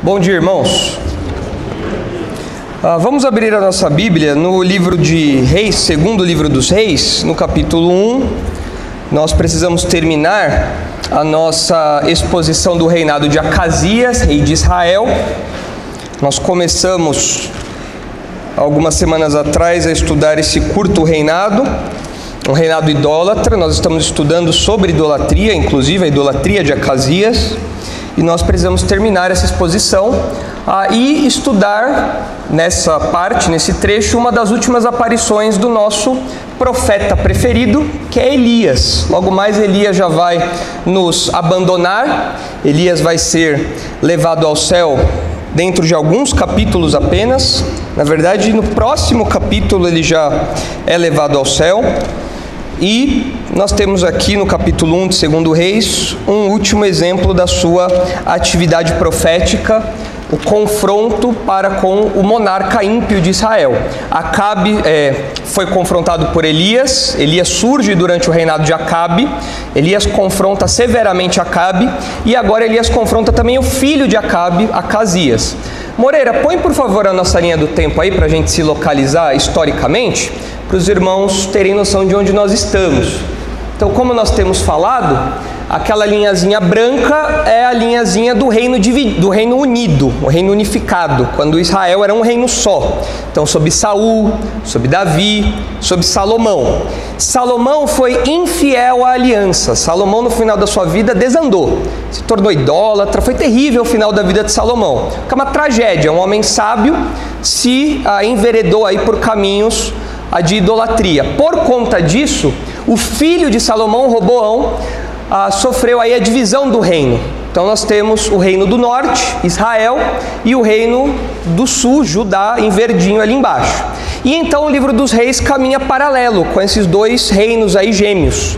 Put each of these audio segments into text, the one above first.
Bom dia, irmãos. Vamos abrir a nossa Bíblia no livro de Reis, segundo livro dos Reis, no capítulo 1. Nós precisamos terminar a nossa exposição do reinado de Acasias, rei de Israel. Nós começamos algumas semanas atrás a estudar esse curto reinado, um reinado idólatra. Nós estamos estudando sobre idolatria, inclusive a idolatria de Acasias. E nós precisamos terminar essa exposição e estudar nessa parte, nesse trecho, uma das últimas aparições do nosso profeta preferido, que é Elias. Logo mais Elias já vai nos abandonar. Elias vai ser levado ao céu dentro de alguns capítulos apenas. Na verdade, no próximo capítulo ele já é levado ao céu. E nós temos aqui no capítulo 1 de 2 Reis um último exemplo da sua atividade profética, o confronto para com o monarca ímpio de Israel. Acabe foi confrontado por Elias. Elias surge durante o reinado de Acabe. Elias confronta severamente Acabe e agora Elias confronta também o filho de Acabe, Acasias. Moreira, põe por favor a nossa linha do tempo aí para a gente se localizar historicamente, para os irmãos terem noção de onde nós estamos. Então, como nós temos falado, aquela linhazinha branca é a linhazinha do reino unido, o reino unificado, quando Israel era um reino só. Então, sob Saul, sob Davi, sob Salomão. Salomão foi infiel à aliança. Salomão, no final da sua vida, desandou, se tornou idólatra. Foi terrível o final da vida de Salomão. É uma tragédia. Um homem sábio se enveredou aí por caminhos de idolatria. Por conta disso, o filho de Salomão, Roboão, sofreu aí a divisão do reino. Então nós temos o reino do norte, Israel, e o reino do sul, Judá, em verdinho ali embaixo. E então o livro dos reis caminha paralelo com esses dois reinos aí gêmeos.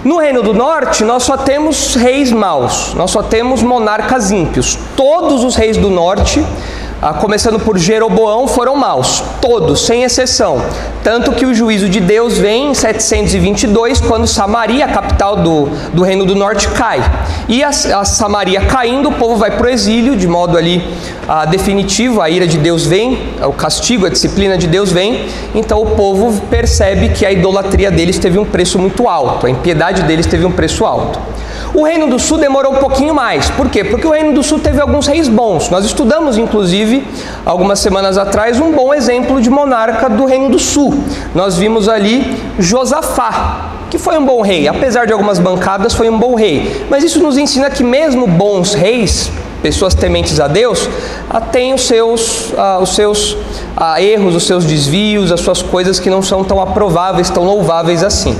No reino do norte nós só temos reis maus, nós só temos monarcas ímpios. Todos os reis do norte, começando por Jeroboão, foram maus, todos, sem exceção. Tanto que o juízo de Deus vem em 722, quando Samaria, a capital do reino do norte, cai. E a Samaria caindo, o povo vai para o exílio, de modo ali definitivo. A ira de Deus vem, o castigo, a disciplina de Deus vem. Então o povo percebe que a idolatria deles teve um preço muito alto, a impiedade deles teve um preço alto. O reino do sul demorou um pouquinho mais. Por quê? Porque o reino do sul teve alguns reis bons. Nós estudamos, inclusive, algumas semanas atrás, um bom exemplo de monarca do reino do sul. Nós vimos ali Josafá, que foi um bom rei. Apesar de algumas bancadas, foi um bom rei. Mas isso nos ensina que mesmo bons reis, pessoas tementes a Deus, têm os seus erros, os seus desvios, as suas coisas que não são tão aprováveis, tão louváveis assim.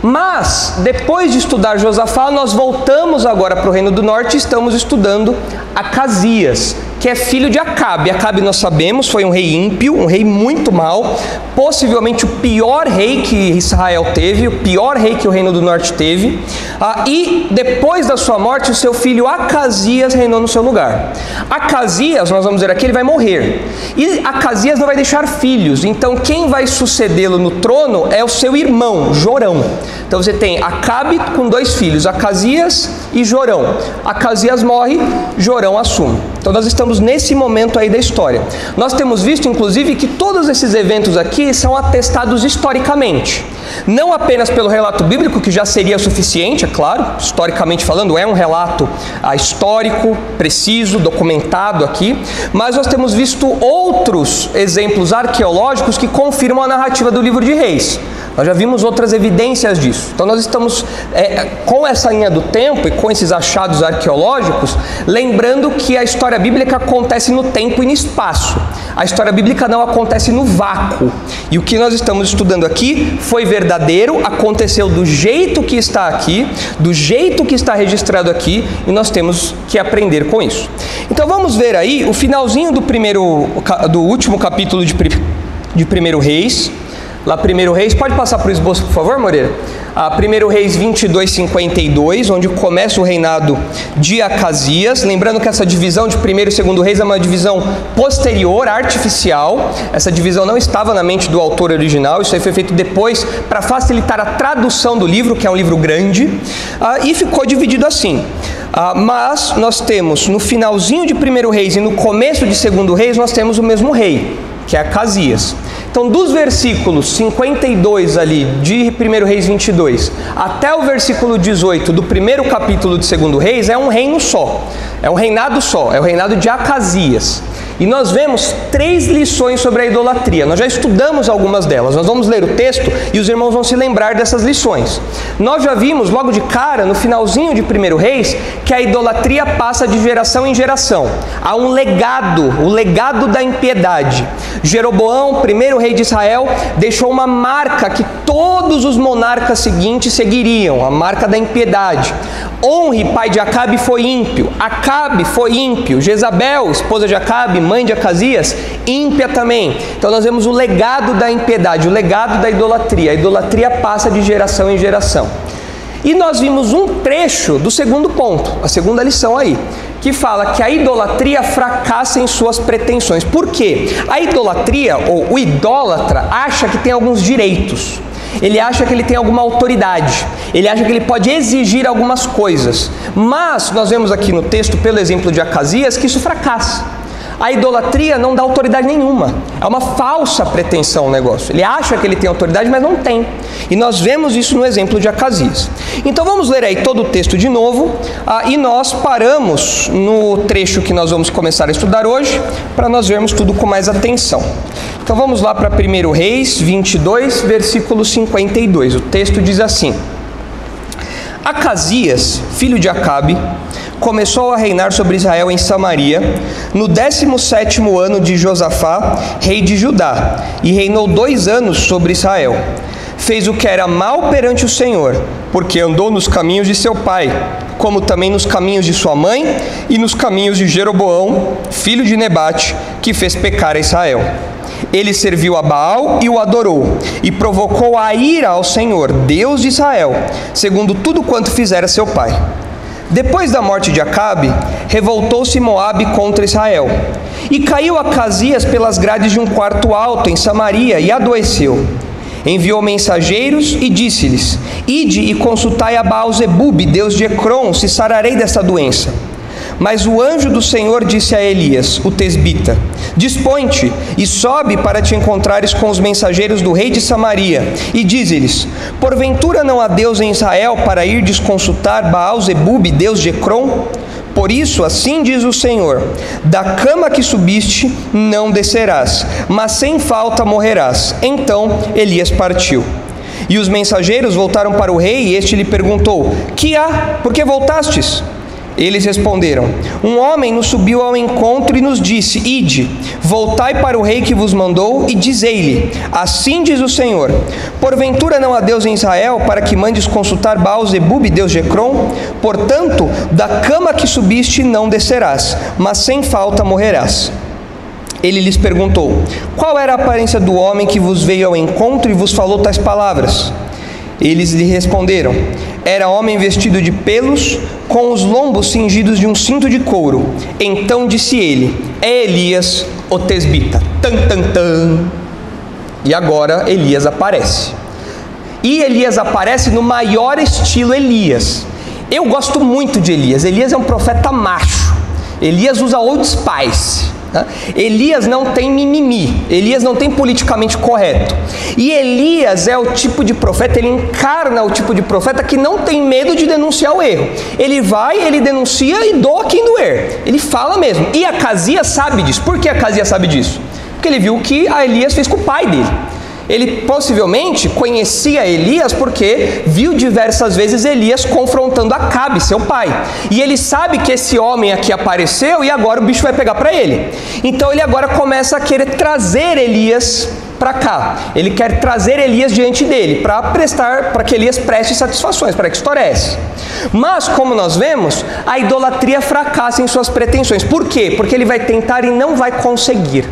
Mas, depois de estudar Josafá, nós voltamos agora para o reino do norte e estamos estudando Acasias, que é filho de Acabe. Acabe, nós sabemos, foi um rei ímpio, um rei muito mau, possivelmente o pior rei que Israel teve, o pior rei que o reino do norte teve. E depois da sua morte, o seu filho Acasias reinou no seu lugar. Acasias, nós vamos ver aqui, ele vai morrer. E Acasias não vai deixar filhos, então quem vai sucedê-lo no trono é o seu irmão, Jorão. Então você tem Acabe com dois filhos, Acasias e Jorão. Acasias morre, Jorão assume. Então nós estamos nesse momento aí da história. Nós temos visto, inclusive, que todos esses eventos aqui são atestados historicamente. Não apenas pelo relato bíblico, que já seria suficiente, é claro, historicamente falando, é um relato histórico, preciso, documentado aqui, mas nós temos visto outros exemplos arqueológicos que confirmam a narrativa do livro de Reis. Nós já vimos outras evidências disso. Então nós estamos com essa linha do tempo e com esses achados arqueológicos, lembrando que a história bíblica acontece no tempo e no espaço. A história bíblica não acontece no vácuo. E o que nós estamos estudando aqui foi verdadeiro, aconteceu do jeito que está aqui, do jeito que está registrado aqui, e nós temos que aprender com isso. Então vamos ver aí o finalzinho do último capítulo de 1 Reis. Lá 1 Reis, pode passar para o esboço, por favor, Moreira? 1 Reis 22, 52, onde começa o reinado de Acasias. Lembrando que essa divisão de 1º e 2º Reis é uma divisão posterior, artificial. Essa divisão não estava na mente do autor original, isso aí foi feito depois para facilitar a tradução do livro, que é um livro grande, e ficou dividido assim. Mas nós temos no finalzinho de 1 Reis e no começo de 2 Reis, nós temos o mesmo rei, que é Acasias. Então, dos versículos 52 ali, de 1 Reis 22, até o versículo 18 do primeiro capítulo de 2 Reis, é um reino só, é um reinado só, é o reinado de Acasias. E nós vemos 3 lições sobre a idolatria. Nós já estudamos algumas delas. Nós vamos ler o texto e os irmãos vão se lembrar dessas lições. Nós já vimos logo de cara, no finalzinho de 1 Reis, que a idolatria passa de geração em geração. Há um legado, o legado da impiedade. Jeroboão, primeiro rei de Israel, deixou uma marca que todos os monarcas seguintes seguiriam, a marca da impiedade. Onre, pai de Acabe, foi ímpio. Acabe foi ímpio. Jezabel, esposa de Acabe, mãe de Acasias, ímpia também. Então nós vemos o legado da impiedade, o legado da idolatria. A idolatria passa de geração em geração. E nós vimos um trecho do segundo ponto, a segunda lição aí, que fala que a idolatria fracassa em suas pretensões. Por quê? A idolatria, ou o idólatra, acha que tem alguns direitos. Ele acha que ele tem alguma autoridade, ele acha que ele pode exigir algumas coisas. Mas nós vemos aqui no texto, pelo exemplo de Acasias, que isso fracassa. A idolatria não dá autoridade nenhuma, é uma falsa pretensão o negócio. Ele acha que ele tem autoridade, mas não tem. E nós vemos isso no exemplo de Acasias. Então vamos ler aí todo o texto de novo, e nós paramos no trecho que nós vamos começar a estudar hoje, para nós vermos tudo com mais atenção. Então vamos lá para 1 Reis 22, versículo 52. O texto diz assim: Acasias, filho de Acabe, começou a reinar sobre Israel em Samaria, no 17º ano de Josafá, rei de Judá, e reinou 2 anos sobre Israel. Fez o que era mal perante o Senhor, porque andou nos caminhos de seu pai, como também nos caminhos de sua mãe, e nos caminhos de Jeroboão, filho de Nebate, que fez pecar a Israel. Ele serviu a Baal e o adorou, e provocou a ira ao Senhor, Deus de Israel, segundo tudo quanto fizera seu pai. Depois da morte de Acabe, revoltou-se Moabe contra Israel, e caiu Acasias pelas grades de um quarto alto em Samaria, e adoeceu. Enviou mensageiros e disse-lhes: Ide e consultai a Baal-zebub, deus de Ecrom, se sararei desta doença. Mas o anjo do Senhor disse a Elias, o tesbita: Dispõe-te e sobe para te encontrares com os mensageiros do rei de Samaria, e dize-lhes: Porventura não há Deus em Israel para irdes consultar Baal-zebub, deus de Ecrom? Por isso, assim diz o Senhor: Da cama que subiste não descerás, mas sem falta morrerás. Então Elias partiu. E os mensageiros voltaram para o rei, e este lhe perguntou: Que há? Por que voltastes? Eles responderam: Um homem nos subiu ao encontro e nos disse: Ide, voltai para o rei que vos mandou, e dizei-lhe: Assim diz o Senhor: Porventura não há Deus em Israel para que mandes consultar Baal-zebub, deus de Ecrom? Portanto, da cama que subiste não descerás, mas sem falta morrerás. Ele lhes perguntou: Qual era a aparência do homem que vos veio ao encontro e vos falou tais palavras? Eles lhe responderam: Era homem vestido de pelos, com os lombos cingidos de um cinto de couro. Então disse ele: É Elias, o tesbita. Tan, tan, tan. E agora Elias aparece. E Elias aparece no maior estilo Elias. Eu gosto muito de Elias. Elias é um profeta macho. Elias usa Old Spice. Elias não tem mimimi, Elias não tem politicamente correto. E Elias é o tipo de profeta, ele encarna o tipo de profeta que não tem medo de denunciar o erro. Ele vai, ele denuncia e doa quem doer. Ele fala mesmo. E Acasias sabe disso. Por que Acasias sabe disso? Porque ele viu o que a Elias fez com o pai dele. Ele possivelmente conhecia Elias porque viu diversas vezes Elias confrontando Acabe, seu pai. E ele sabe que esse homem aqui apareceu e agora o bicho vai pegar para ele. Então ele agora começa a querer trazer Elias para cá. Ele quer trazer Elias diante dele para que Elias preste satisfações, para que história é essa? Mas, como nós vemos, a idolatria fracassa em suas pretensões. Por quê? Porque ele vai tentar e não vai conseguir.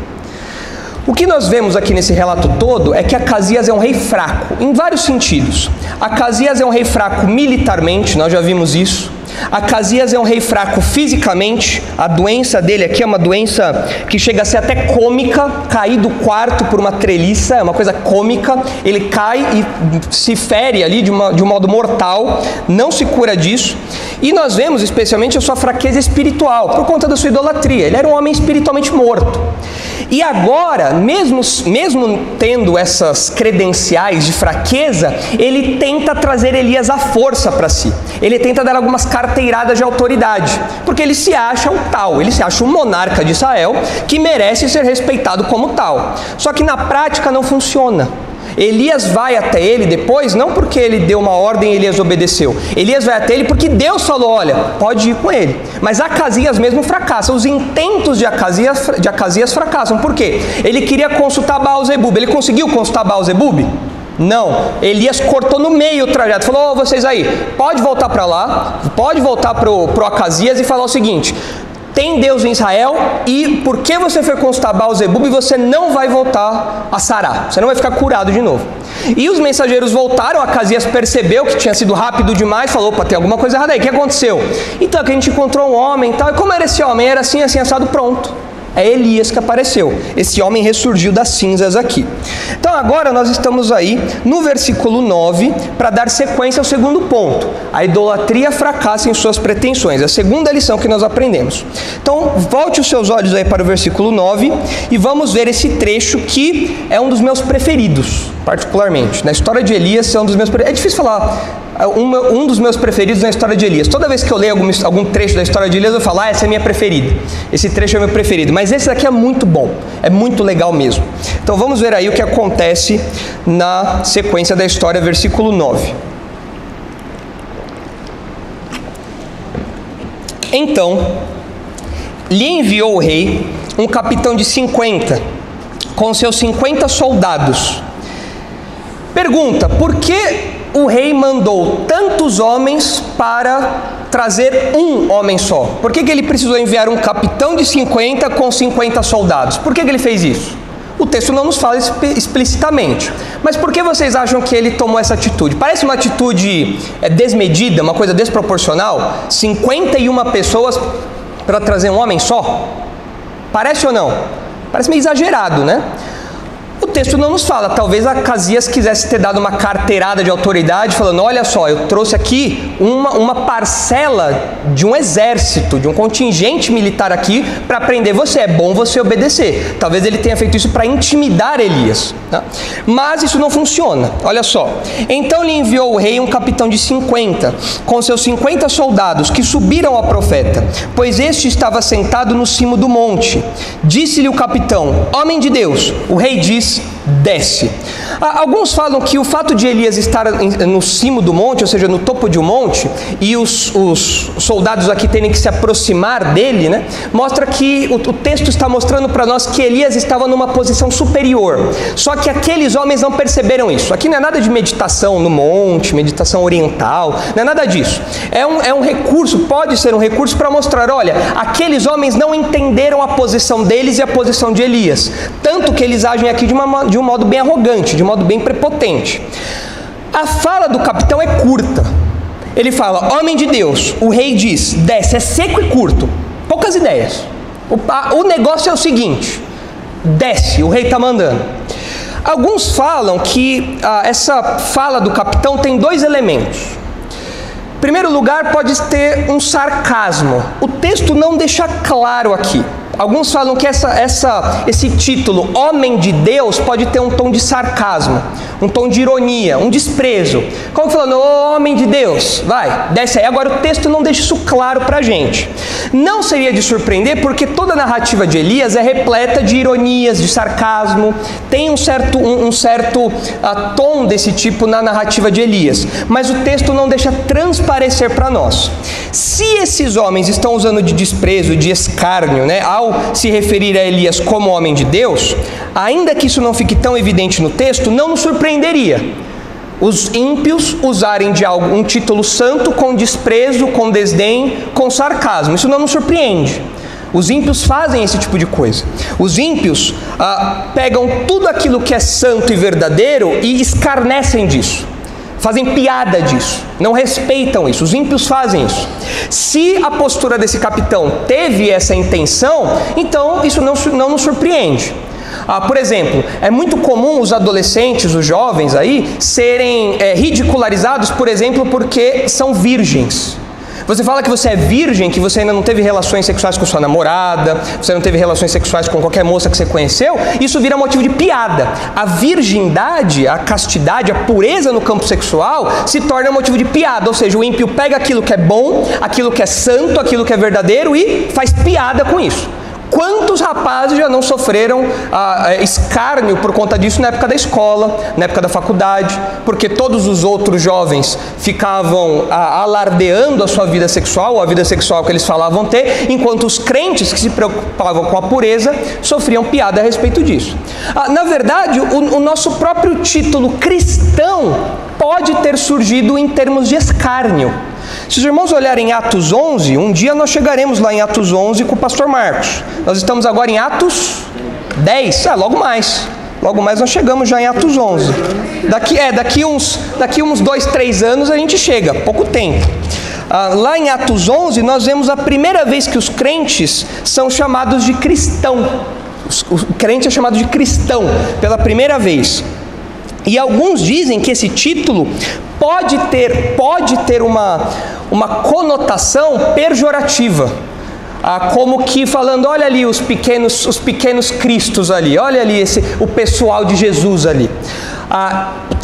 O que nós vemos aqui nesse relato todo é que Acasias é um rei fraco, em vários sentidos. Acasias é um rei fraco militarmente, nós já vimos isso. Acasias é um rei fraco fisicamente, a doença dele aqui é uma doença que chega a ser até cômica, cair do quarto por uma treliça, é uma coisa cômica, ele cai e se fere ali de um modo mortal, não se cura disso. E nós vemos especialmente a sua fraqueza espiritual, por conta da sua idolatria. Ele era um homem espiritualmente morto. E agora, mesmo tendo essas credenciais de fraqueza, ele tenta trazer Elias à força para si. Ele tenta dar algumas carteiradas de autoridade, porque ele se acha um tal, ele se acha um monarca de Israel que merece ser respeitado como tal. Só que na prática não funciona. Elias vai até ele depois, não porque ele deu uma ordem e Elias obedeceu. Elias vai até ele porque Deus falou, olha, pode ir com ele. Mas Acasias mesmo fracassa. Os intentos de Acasias fracassam. Por quê? Ele queria consultar Baal-zebub. Ele conseguiu consultar Baal-zebub? Não. Elias cortou no meio o trajeto. Falou, vocês aí, pode voltar para lá, pode voltar pro Acasias e falar o seguinte: tem Deus em Israel, e porque você foi consultar Baal-zebub, você não vai voltar a sarar, você não vai ficar curado de novo. E os mensageiros voltaram, Acasias percebeu que tinha sido rápido demais, falou, opa, tem alguma coisa errada aí, o que aconteceu? Então é que a gente encontrou um homem e tal, e como era esse homem? Era assim, assim, assado, pronto. É Elias que apareceu. Esse homem ressurgiu das cinzas aqui. Então agora nós estamos aí no versículo 9 para dar sequência ao segundo ponto. A idolatria fracassa em suas pretensões. A segunda lição que nós aprendemos. Então volte os seus olhos aí para o versículo 9 e vamos ver esse trecho que é um dos meus preferidos, particularmente. Na história de Elias é um dos meus preferidos. É difícil falar um dos meus preferidos na história de Elias. Toda vez que eu leio algum trecho da história de Elias, eu falo, essa é a minha preferida. Esse trecho é meu preferido. Mas esse daqui é muito bom. É muito legal mesmo. Então vamos ver aí o que acontece na sequência da história, versículo 9. Então, lhe enviou o rei um capitão de 50, com seus 50 soldados. Pergunta, por que o rei mandou tantos homens para trazer um homem só? Por que ele precisou enviar um capitão de 50 com 50 soldados? Por que ele fez isso? O texto não nos fala explicitamente. Mas por que vocês acham que ele tomou essa atitude? Parece uma atitude desmedida, uma coisa desproporcional? 51 pessoas para trazer um homem só? Parece ou não? Parece meio exagerado, né? O texto não nos fala, talvez Acasias quisesse ter dado uma carteirada de autoridade, falando, olha só, eu trouxe aqui uma parcela de um exército, de um contingente militar aqui para prender você, é bom você obedecer. Talvez ele tenha feito isso para intimidar Elias, tá? Mas isso não funciona, olha só. Então lhe enviou o rei um capitão de 50, com seus 50 soldados, que subiram ao profeta, pois este estava sentado no cimo do monte. Disse-lhe o capitão, homem de Deus, o rei diz, desce. Alguns falam que o fato de Elias estar no cimo do monte, ou seja, no topo de um monte, e os soldados aqui terem que se aproximar dele, né, mostra que o texto está mostrando para nós que Elias estava numa posição superior. Só que aqueles homens não perceberam isso. Aqui não é nada de meditação no monte, meditação oriental, não é nada disso. É um recurso, pode ser um recurso para mostrar, olha, aqueles homens não entenderam a posição deles e a posição de Elias. Tanto que eles agem aqui de um modo bem arrogante, de um modo bem prepotente. A fala do capitão é curta. Ele fala, homem de Deus, o rei diz, desce, é seco e curto, poucas ideias. O negócio é o seguinte, desce, o rei está mandando. Alguns falam que essa fala do capitão tem dois elementos. Em primeiro lugar, pode ter um sarcasmo. O texto não deixa claro aqui. Alguns falam que esse título, Homem de Deus, pode ter um tom de sarcasmo, um tom de ironia, um desprezo. Como falando, ô homem de Deus, vai, desce aí. Agora o texto não deixa isso claro pra gente. Não seria de surpreender, porque toda a narrativa de Elias é repleta de ironias, de sarcasmo, tem um certo tom desse tipo na narrativa de Elias. Mas o texto não deixa transparecer para nós. Se esses homens estão usando de desprezo, de escárnio, né, ao se referir a Elias como homem de Deus, ainda que isso não fique tão evidente no texto, não nos surpreenderia os ímpios usarem de um título santo com desprezo, com desdém, com sarcasmo. Isso não nos surpreende. Os ímpios fazem esse tipo de coisa. Os ímpios pegam tudo aquilo que é santo e verdadeiro e escarnecem disso. Fazem piada disso, não respeitam isso, os ímpios fazem isso. Se a postura desse capitão teve essa intenção, então isso não nos surpreende. Por exemplo, é muito comum os adolescentes, os jovens aí, serem ridicularizados, por exemplo, porque são virgens. Você fala que você é virgem, que você ainda não teve relações sexuais com sua namorada, você não teve relações sexuais com qualquer moça que você conheceu, isso vira motivo de piada. A virgindade, a castidade, a pureza no campo sexual se torna motivo de piada, ou seja, o ímpio pega aquilo que é bom, aquilo que é santo, aquilo que é verdadeiro e faz piada com isso. Quantos rapazes já não sofreram escárnio por conta disso na época da escola, na época da faculdade, porque todos os outros jovens ficavam alardeando a sua vida sexual, ou a vida sexual que eles falavam ter, enquanto os crentes que se preocupavam com a pureza sofriam piada a respeito disso. Na verdade, o nosso próprio título cristão pode ter surgido em termos de escárnio. Se os irmãos olharem em Atos 11, um dia nós chegaremos lá em Atos 11 com o pastor Marcos. Nós estamos agora em Atos 10, logo mais nós chegamos já em Atos 11. Daqui uns 2, 3 anos a gente chega, pouco tempo. Lá em Atos 11 nós vemos a primeira vez que os crentes são chamados de cristão. O crente é chamado de cristão pela primeira vez. E alguns dizem que esse título pode ter uma conotação pejorativa, como que falando, olha ali os pequenos cristos ali, olha ali o pessoal de Jesus ali.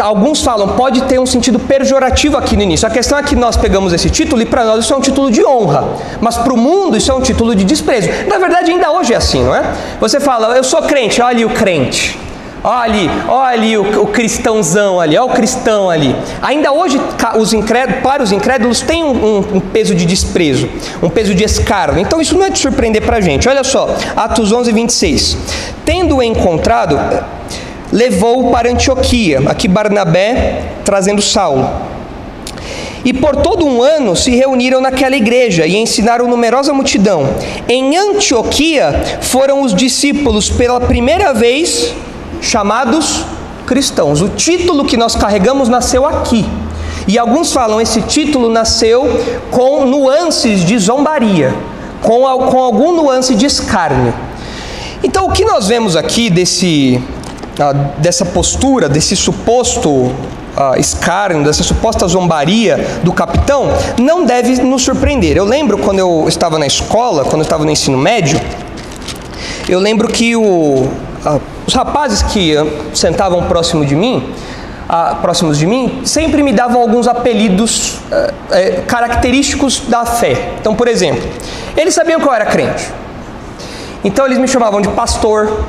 Alguns falam, pode ter um sentido pejorativo aqui no início. A questão é que nós pegamos esse título e para nós isso é um título de honra, mas para o mundo isso é um título de desprezo. Na verdade ainda hoje é assim, não é? Você fala, eu sou crente, olha ali o crente. Olha ali o cristãozão ali, olha o cristão ali. Ainda hoje, para os incrédulos, tem um peso de desprezo, um peso de escárnio. Então isso não é de surpreender para a gente. Olha só, Atos 11, 26. Tendo-o encontrado, levou-o para Antioquia, aqui Barnabé trazendo Saulo. E por todo um ano se reuniram naquela igreja e ensinaram numerosa multidão. Em Antioquia foram os discípulos pela primeira vez chamados cristãos. O título que nós carregamos nasceu aqui. E alguns falam esse título nasceu com nuances de zombaria, com algum nuance de escárnio. Então o que nós vemos aqui dessa postura, desse suposto escárnio, dessa suposta zombaria do capitão, não deve nos surpreender. Eu lembro quando eu estava na escola, quando eu estava no ensino médio, eu lembro que os rapazes que sentavam próximos de mim, sempre me davam alguns apelidos característicos da fé. Então, por exemplo, eles sabiam que eu era crente. Então eles me chamavam de pastor,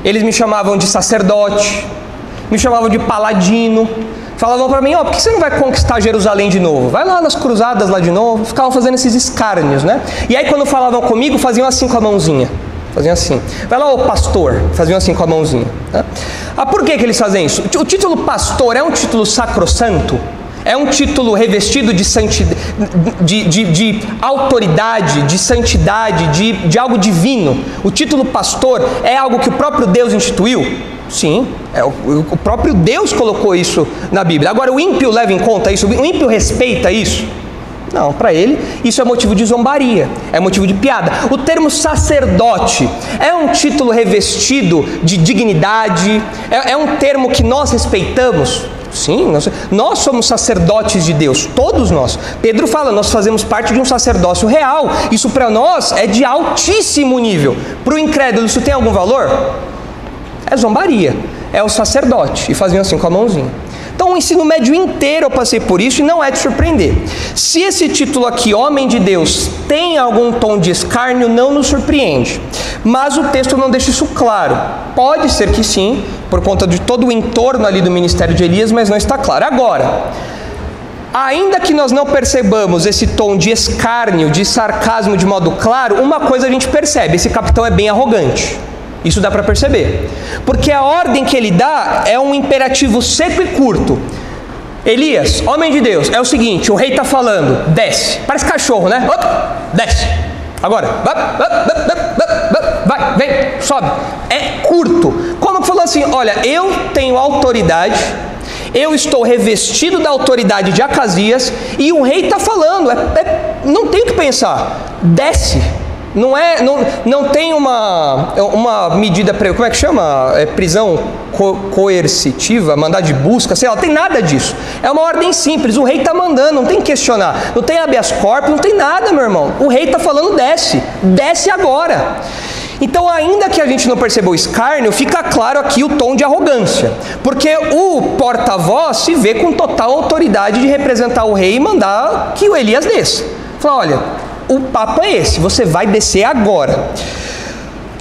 eles me chamavam de sacerdote, me chamavam de paladino. Falavam para mim, por que você não vai conquistar Jerusalém de novo? Vai lá nas cruzadas lá de novo. Ficavam fazendo esses escárnios, né? E aí quando falavam comigo, faziam assim com a mãozinha. Faziam assim, vai lá, ô pastor, faziam assim com a mãozinha. Né? Por que eles fazem isso? O título pastor é um título sacrossanto? É um título revestido de santidade, de autoridade, de santidade, de algo divino? O título pastor é algo que o próprio Deus instituiu? Sim, o próprio Deus colocou isso na Bíblia. Agora o ímpio leva em conta isso? O ímpio respeita isso? Não, para ele isso é motivo de zombaria, é motivo de piada. O termo sacerdote é um título revestido de dignidade, é um termo que nós respeitamos. Sim, nós somos sacerdotes de Deus, todos nós. Pedro fala, nós fazemos parte de um sacerdócio real. Isso para nós é de altíssimo nível. Para o incrédulo isso tem algum valor? É zombaria, é o sacerdote. E faziam assim com a mãozinha. Então o ensino médio inteiro eu passei por isso e não é de surpreender. Se esse título aqui, homem de Deus, tem algum tom de escárnio, não nos surpreende. Mas o texto não deixa isso claro. Pode ser que sim, por conta de todo o entorno ali do ministério de Elias, mas não está claro. Agora, ainda que nós não percebamos esse tom de escárnio, de sarcasmo de modo claro, uma coisa a gente percebe, esse capitão é bem arrogante. Isso dá para perceber, porque a ordem que ele dá é um imperativo seco e curto. Elias, homem de Deus, é o seguinte, o rei está falando, desce, parece cachorro, né? Desce, agora, vai, vem, sobe. É curto, como que falou assim, olha, eu tenho autoridade, eu estou revestido da autoridade de Acasias, e o rei está falando, não tem o que pensar, desce. Não tem uma medida, como é que chama? Prisão coercitiva, mandado de busca, sei lá, não tem nada disso. É uma ordem simples, o rei está mandando, não tem que questionar. Não tem habeas corpus, não tem nada, meu irmão. O rei está falando, desce agora. Então, ainda que a gente não perceba o escárnio, fica claro aqui o tom de arrogância. Porque o porta-voz se vê com total autoridade de representar o rei e mandar que o Elias desça. Fala, olha, o papo é esse, você vai descer agora.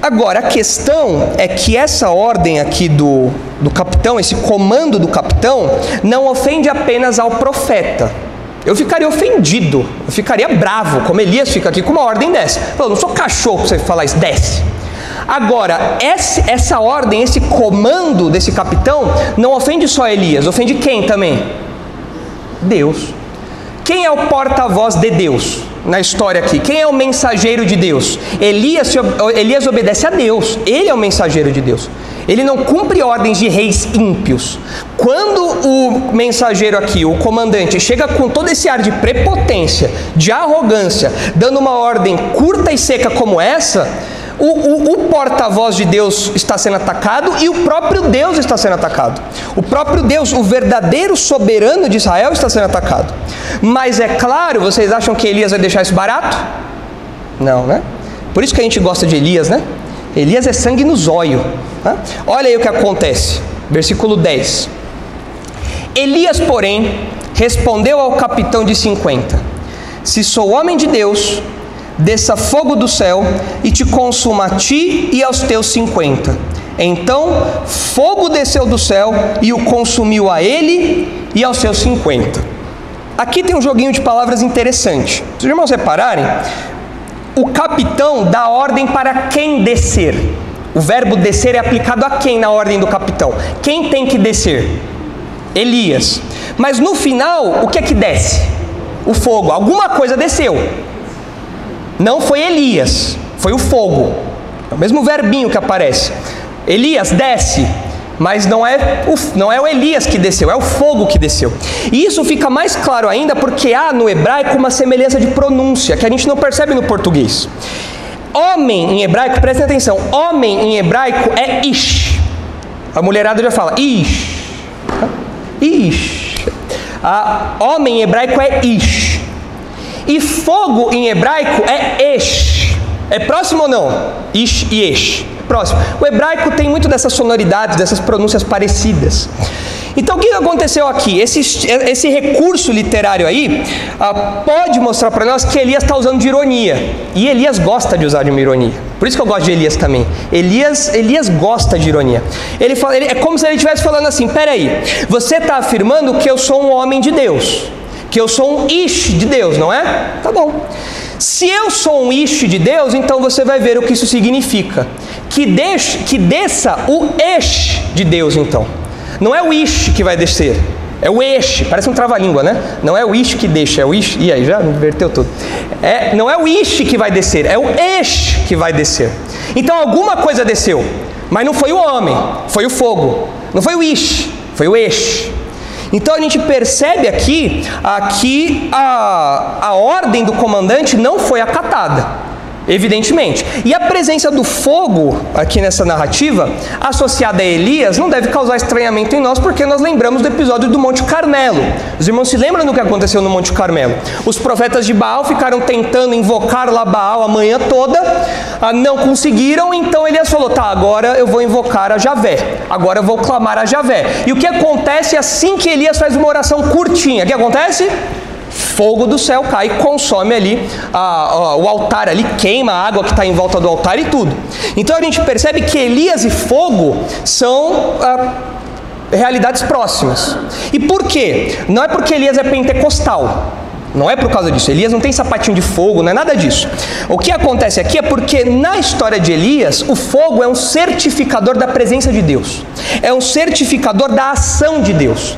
Agora, a questão é que essa ordem aqui do capitão, esse comando do capitão, não ofende apenas ao profeta. Eu ficaria ofendido, eu ficaria bravo, como Elias fica aqui com uma ordem dessa. Eu não sou cachorro para você falar isso, desce. Agora, essa ordem, esse comando desse capitão, não ofende só Elias, ofende quem também? Deus. Quem é o porta-voz de Deus na história aqui? Quem é o mensageiro de Deus? Elias obedece a Deus, ele é o mensageiro de Deus. Ele não cumpre ordens de reis ímpios. Quando o mensageiro aqui, o comandante, chega com todo esse ar de prepotência, de arrogância, dando uma ordem curta e seca como essa, o porta-voz de Deus está sendo atacado e o próprio Deus está sendo atacado. O próprio Deus, o verdadeiro soberano de Israel, está sendo atacado. Mas é claro, vocês acham que Elias vai deixar isso barato? Não, né? Por isso que a gente gosta de Elias, né? Elias é sangue no zóio. Né? Olha aí o que acontece. Versículo 10. Elias, porém, respondeu ao capitão de 50: se sou homem de Deus, desça fogo do céu e te consuma a ti e aos teus 50. Então fogo desceu do céu e o consumiu a ele e aos seus 50. Aqui tem um joguinho de palavras interessante. Se os irmãos repararem, o capitão dá ordem para quem descer. O verbo descer é aplicado a quem na ordem do capitão? Quem tem que descer? Elias. Mas no final, o que é que desce? O fogo. Alguma coisa desceu. Não foi Elias, foi o fogo. É o mesmo verbinho que aparece. Elias desce, mas não é o Elias que desceu, é o fogo que desceu. E isso fica mais claro ainda porque há no hebraico uma semelhança de pronúncia que a gente não percebe no português. Homem em hebraico, prestem atenção, homem em hebraico é ish. A mulherada já fala ish. Ish. Homem em hebraico é ish. E fogo em hebraico é esh. É próximo ou não? Ish e esh. Próximo. O hebraico tem muito dessas sonoridades, dessas pronúncias parecidas. Então o que aconteceu aqui? Esse recurso literário aí pode mostrar para nós que Elias está usando de ironia. E Elias gosta de usar de uma ironia. Por isso que eu gosto de Elias também. Elias gosta de ironia. É como se ele estivesse falando assim: peraí, você está afirmando que eu sou um homem de Deus, que eu sou um ish de Deus, não é? Tá bom. Se eu sou um ish de Deus, então você vai ver o que isso significa. Que desça o esh de Deus, então. Não é o ish que vai descer, é o esh. Parece um trava-língua, né? Não é o ish que deixa, é o ish. E aí, já inverteu tudo. Não é o ish que vai descer, é o esh que vai descer. Então alguma coisa desceu, mas não foi o homem, foi o fogo. Não foi o ish, foi o esh. Então a gente percebe aqui que a ordem do comandante não foi acatada, evidentemente. E a presença do fogo aqui nessa narrativa, associada a Elias, não deve causar estranhamento em nós, porque nós lembramos do episódio do Monte Carmelo. Os irmãos se lembram do que aconteceu no Monte Carmelo? Os profetas de Baal ficaram tentando invocar lá Baal a manhã toda, não conseguiram, então Elias falou: tá, agora eu vou invocar a Javé, agora eu vou clamar a Javé. E o que acontece assim que Elias faz uma oração curtinha? O que acontece? Fogo do céu cai e consome ali o altar, ali queima a água que está em volta do altar e tudo. Então a gente percebe que Elias e fogo são realidades próximas. E por quê? Não é porque Elias é pentecostal, não é por causa disso. Elias não tem sapatinho de fogo, não é nada disso. O que acontece aqui é porque na história de Elias, o fogo é um certificador da presença de Deus, é um certificador da ação de Deus.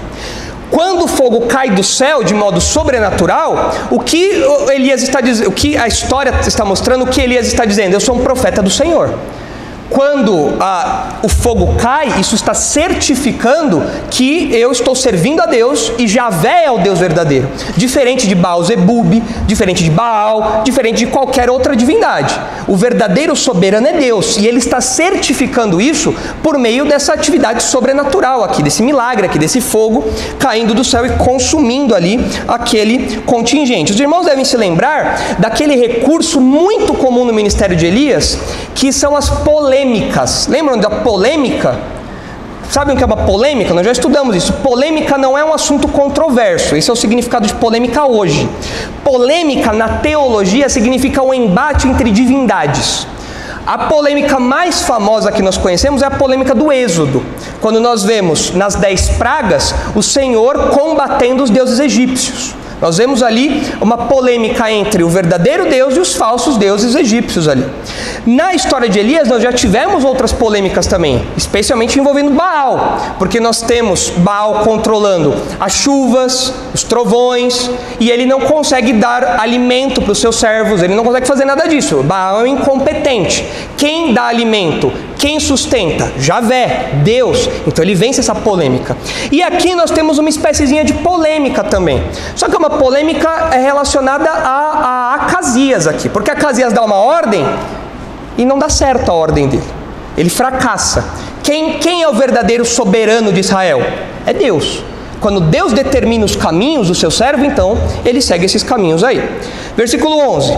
Quando o fogo cai do céu de modo sobrenatural, o que Elias está dizendo, o que a história está mostrando, o que Elias está dizendo? Eu sou um profeta do Senhor. Quando o fogo cai, isso está certificando que eu estou servindo a Deus e Javé é o Deus verdadeiro. Diferente de Baal-zebub, diferente de Baal, diferente de qualquer outra divindade. O verdadeiro soberano é Deus e ele está certificando isso por meio dessa atividade sobrenatural aqui, desse milagre aqui, desse fogo caindo do céu e consumindo ali aquele contingente. Os irmãos devem se lembrar daquele recurso muito comum no ministério de Elias, que são as polêmicas. Lembram da polêmica? Sabem o que é uma polêmica? Nós já estudamos isso. Polêmica não é um assunto controverso. Esse é o significado de polêmica hoje. Polêmica na teologia significa um embate entre divindades. A polêmica mais famosa que nós conhecemos é a polêmica do Êxodo, quando nós vemos nas 10 pragas o Senhor combatendo os deuses egípcios. Nós vemos ali uma polêmica entre o verdadeiro Deus e os falsos deuses egípcios ali. Na história de Elias nós já tivemos outras polêmicas também, especialmente envolvendo Baal, porque nós temos Baal controlando as chuvas, os trovões, e ele não consegue dar alimento para os seus servos, ele não consegue fazer nada disso. Baal é incompetente. Quem dá alimento? Quem sustenta? Javé, Deus. Então ele vence essa polêmica. E aqui nós temos uma espéciezinha de polêmica também. Só que é uma polêmica relacionada a Acasias aqui. Porque Acasias dá uma ordem e não dá certo a ordem dele. Ele fracassa. Quem é o verdadeiro soberano de Israel? É Deus. Quando Deus determina os caminhos do seu servo, então ele segue esses caminhos aí. Versículo 11.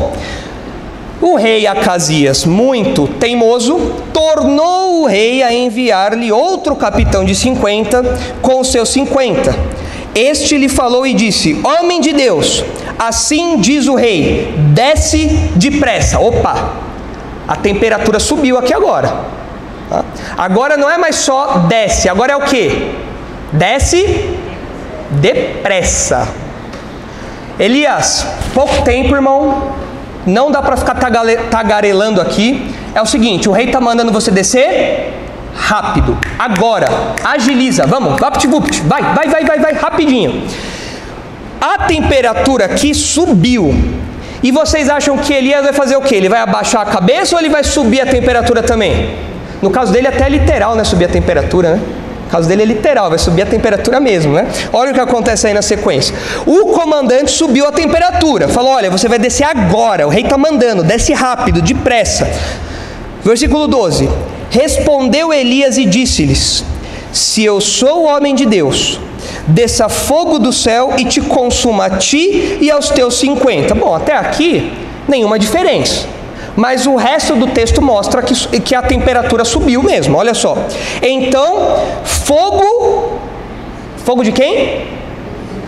O rei Acasias, muito teimoso, tornou o rei a enviar-lhe outro capitão de 50 com seus 50. Este lhe falou e disse: homem de Deus, assim diz o rei, desce depressa. Opa, a temperatura subiu aqui agora. Agora não é mais só desce, agora é o que? Desce depressa. Elias, pouco tempo, irmão. Não dá para ficar tagarelando aqui. É o seguinte, o rei está mandando você descer rápido. Agora, agiliza. Vamos, vapt-vupt. Vai, rapidinho. A temperatura aqui subiu. E vocês acham que Elias vai fazer o quê? Ele vai abaixar a cabeça ou ele vai subir a temperatura também? No caso dele até é literal, né? Subir a temperatura, né? No caso dele é literal, vai subir a temperatura mesmo, né? Olha o que acontece aí na sequência. O comandante subiu a temperatura, falou: olha, você vai descer agora, o rei está mandando, desce rápido, depressa. Versículo 12. Respondeu Elias e disse-lhes: se eu sou o homem de Deus, desça fogo do céu e te consuma a ti e aos teus 50. Bom, até aqui, nenhuma diferença. Mas o resto do texto mostra que a temperatura subiu mesmo, olha só. Então, fogo de quem?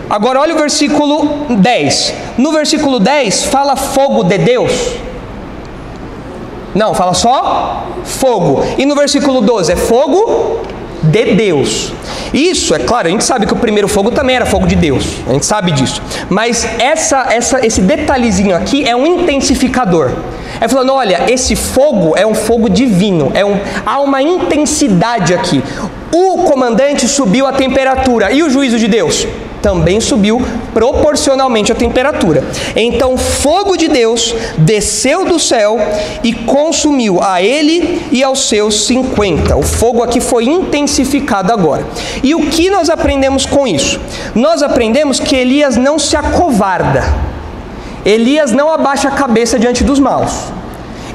Agora olha o versículo 10. No versículo 10 fala fogo de Deus? Não, fala só fogo. E no versículo 12 é fogo de Deus. Isso, é claro, a gente sabe que o primeiro fogo também era fogo de Deus, a gente sabe disso. Mas esse detalhezinho aqui é um intensificador. É falando, olha, esse fogo é um fogo divino, há uma intensidade aqui. O comandante subiu a temperatura, e o juízo de Deus? Também subiu proporcionalmente a temperatura. Então fogo de Deus desceu do céu e consumiu a ele e aos seus 50. O fogo aqui foi intensificado agora. E o que nós aprendemos com isso? Nós aprendemos que Elias não se acovarda. Elias não abaixa a cabeça diante dos maus.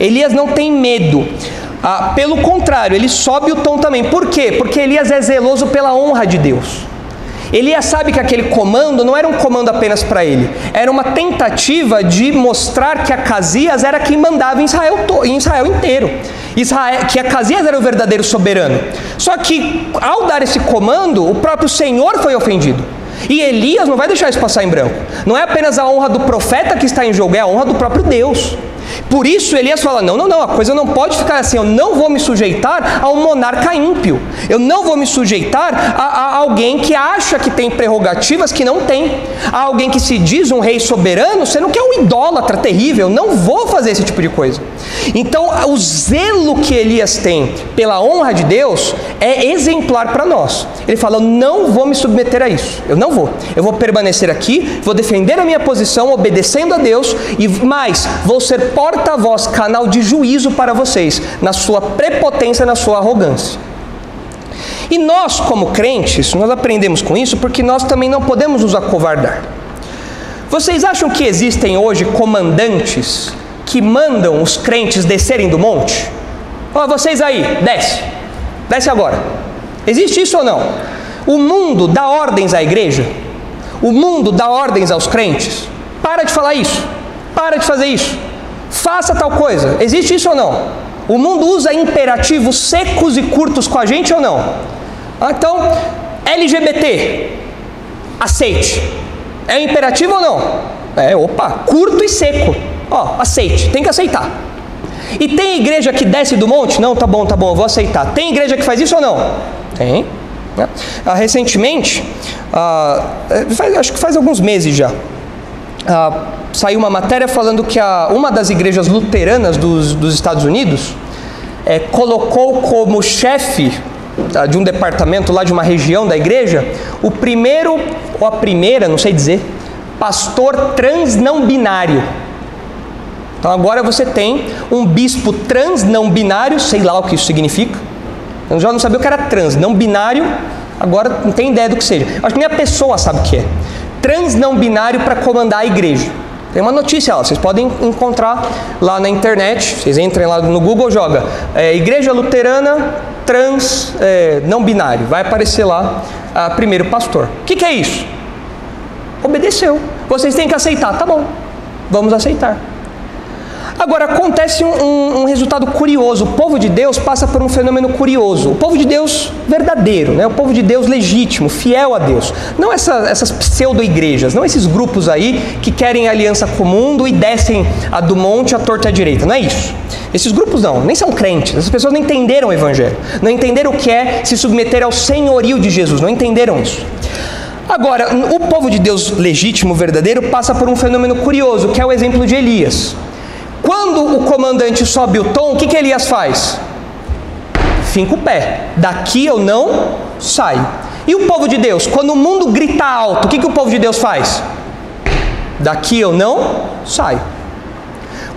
Elias não tem medo. Pelo contrário, ele sobe o tom também. Por quê? Porque Elias é zeloso pela honra de Deus. Elias sabe que aquele comando não era um comando apenas para ele, era uma tentativa de mostrar que Acasias era quem mandava em Israel inteiro, que Acasias era o verdadeiro soberano. Só que ao dar esse comando, o próprio Senhor foi ofendido. E Elias não vai deixar isso passar em branco. Não é apenas a honra do profeta que está em jogo, é a honra do próprio Deus. Por isso Elias fala, não, a coisa não pode ficar assim, eu não vou me sujeitar a um monarca ímpio, eu não vou me sujeitar a alguém que acha que tem prerrogativas que não tem, a alguém que se diz um rei soberano, sendo que é um idólatra terrível, eu não vou fazer esse tipo de coisa. Então o zelo que Elias tem pela honra de Deus é exemplar para nós. Ele fala: eu não vou me submeter a isso, eu não vou. Eu vou permanecer aqui, vou defender a minha posição, obedecendo a Deus, e mais, vou ser porta-voz, canal de juízo para vocês, na sua prepotência, na sua arrogância. E nós, como crentes, nós aprendemos com isso porque nós também não podemos nos acovardar. Vocês acham que existem hoje comandantes que mandam os crentes descerem do monte? Ó, vocês aí, desce agora. Existe isso ou não? O mundo dá ordens à igreja, o mundo dá ordens aos crentes. Para de falar isso, para de fazer isso, faça tal coisa. Existe isso ou não? O mundo usa imperativos secos e curtos com a gente ou não? Então, LGBT, aceite. É imperativo ou não? Curto e seco. Aceite, tem que aceitar. E tem igreja que desce do monte? Não, tá bom, eu vou aceitar. Tem igreja que faz isso ou não? Tem. Recentemente, acho que faz alguns meses já, saiu uma matéria falando que uma das igrejas luteranas dos Estados Unidos colocou como chefe de um departamento lá de uma região da igreja, o primeiro ou a primeira, não sei dizer, pastor trans não binário. Então agora você tem um bispo trans não binário, sei lá o que isso significa. Eu já não sabia o que era trans, não binário, agora não tem ideia do que seja. Acho que nem a pessoa sabe o que é. Trans não binário para comandar a igreja. Tem uma notícia lá, vocês podem encontrar lá na internet, vocês entrem lá no Google, joga Igreja Luterana Trans não binário, vai aparecer lá primeiro pastor. O que é isso? Obedeceu. Vocês têm que aceitar, tá bom, vamos aceitar. Agora, acontece um resultado curioso. O povo de Deus passa por um fenômeno curioso. O povo de Deus verdadeiro, né? O povo de Deus legítimo, fiel a Deus. Não essas pseudo-igrejas, não esses grupos aí que querem aliança com o mundo e descem a do monte à torta e à direita. Não é isso. Esses grupos não, nem são crentes. Essas pessoas não entenderam o evangelho. Não entenderam o que é se submeter ao senhorio de Jesus. Não entenderam isso. Agora, o povo de Deus legítimo, verdadeiro, passa por um fenômeno curioso, que é o exemplo de Elias. Quando o comandante sobe o tom, o que Elias faz? Finca o pé. Daqui eu não saio. E o povo de Deus? Quando o mundo grita alto, o que o povo de Deus faz? Daqui eu não saio.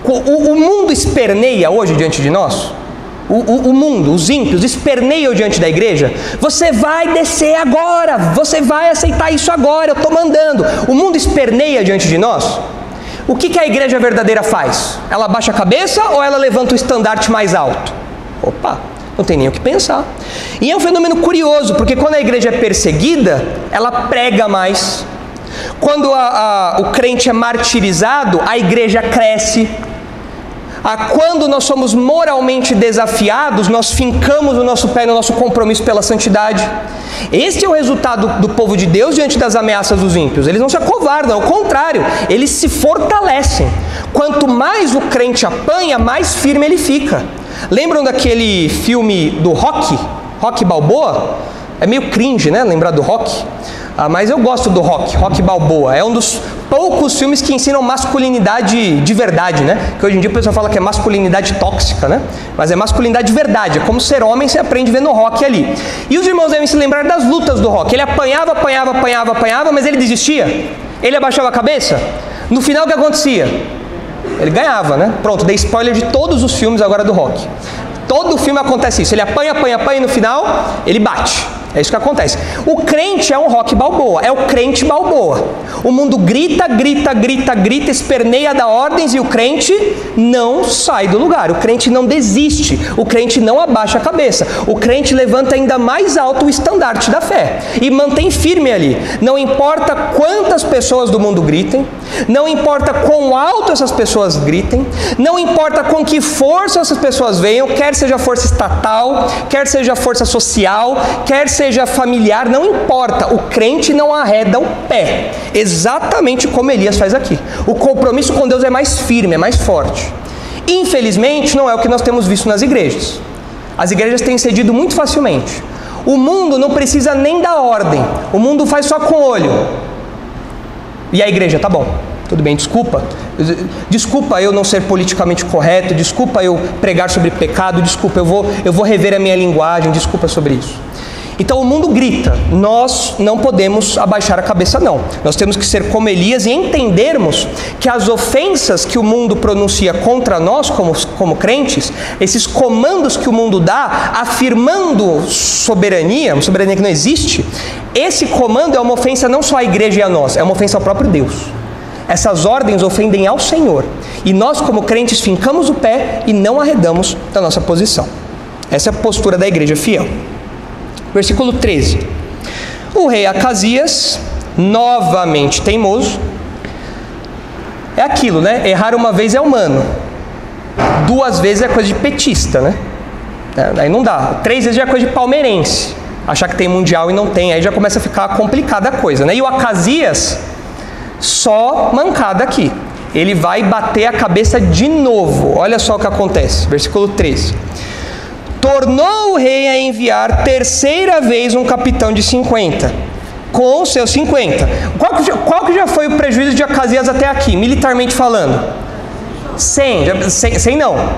O mundo esperneia hoje diante de nós? O mundo, os ímpios, esperneiam diante da igreja? Você vai descer agora, você vai aceitar isso agora, eu estou mandando. O mundo esperneia diante de nós? O que a igreja verdadeira faz? Ela abaixa a cabeça ou ela levanta o estandarte mais alto? Não tem nem o que pensar. E é um fenômeno curioso, porque quando a igreja é perseguida, ela prega mais. Quando o crente é martirizado, a igreja cresce. Quando nós somos moralmente desafiados, nós fincamos o nosso pé no nosso compromisso pela santidade. Esse é o resultado do povo de Deus diante das ameaças dos ímpios. Eles não se acovardam, ao contrário, eles se fortalecem. Quanto mais o crente apanha, mais firme ele fica. Lembram daquele filme do Rocky Balboa? É meio cringe, né? Lembrar do Rocky. Mas eu gosto do Rocky Balboa. É um dos poucos filmes que ensinam masculinidade de verdade, né? Que hoje em dia o pessoal fala que é masculinidade tóxica, né? Mas é masculinidade de verdade. É como ser homem, você aprende vendo o Rocky ali. E os irmãos devem se lembrar das lutas do Rocky. Ele apanhava, mas ele desistia. Ele abaixava a cabeça. No final, o que acontecia? Ele ganhava, né? Pronto, dei spoiler de todos os filmes agora do Rocky. Todo filme acontece isso. Ele apanha e no final ele bate. É isso que acontece. O crente é um Rocky Balboa, é o crente Balboa. O mundo grita, esperneia, dá ordens e o crente não sai do lugar. O crente não desiste, o crente não abaixa a cabeça. O crente levanta ainda mais alto o estandarte da fé e mantém firme ali. Não importa quantas pessoas do mundo gritem, não importa quão alto essas pessoas gritem, não importa com que força essas pessoas venham, quer seja força estatal, quer seja força social, quer seja familiar, não importa, o crente não arreda o pé, exatamente como Elias faz aqui. O compromisso com Deus é mais firme, é mais forte. Infelizmente, não é o que nós temos visto nas igrejas. As igrejas têm cedido muito facilmente. O mundo não precisa nem dar ordem, o mundo faz só com o olho. E a igreja, tá bom, tudo bem, desculpa eu não ser politicamente correto, desculpa eu pregar sobre pecado, desculpa, eu vou rever a minha linguagem, desculpa sobre isso. Então o mundo grita, nós não podemos abaixar a cabeça não. Nós temos que ser como Elias e entendermos que as ofensas que o mundo pronuncia contra nós como crentes, esses comandos que o mundo dá, afirmando soberania, uma soberania que não existe, esse comando é uma ofensa não só à igreja e a nós, é uma ofensa ao próprio Deus. Essas ordens ofendem ao Senhor. E nós como crentes fincamos o pé e não arredamos da nossa posição. Essa é a postura da igreja fiel. Versículo 13. O rei Acasias, novamente teimoso, é aquilo, né? Errar uma vez é humano, 2 vezes é coisa de petista, né? Aí não dá. 3 vezes já é coisa de palmeirense, achar que tem mundial e não tem, aí já começa a ficar complicada a coisa, né? E o Acasias, só mancada aqui, ele vai bater a cabeça de novo. Olha só o que acontece, versículo 13. Tornou o rei a enviar 3ª vez um capitão de 50, com seus 50. Qual que já foi o prejuízo de Acasias até aqui, militarmente falando? 100 não,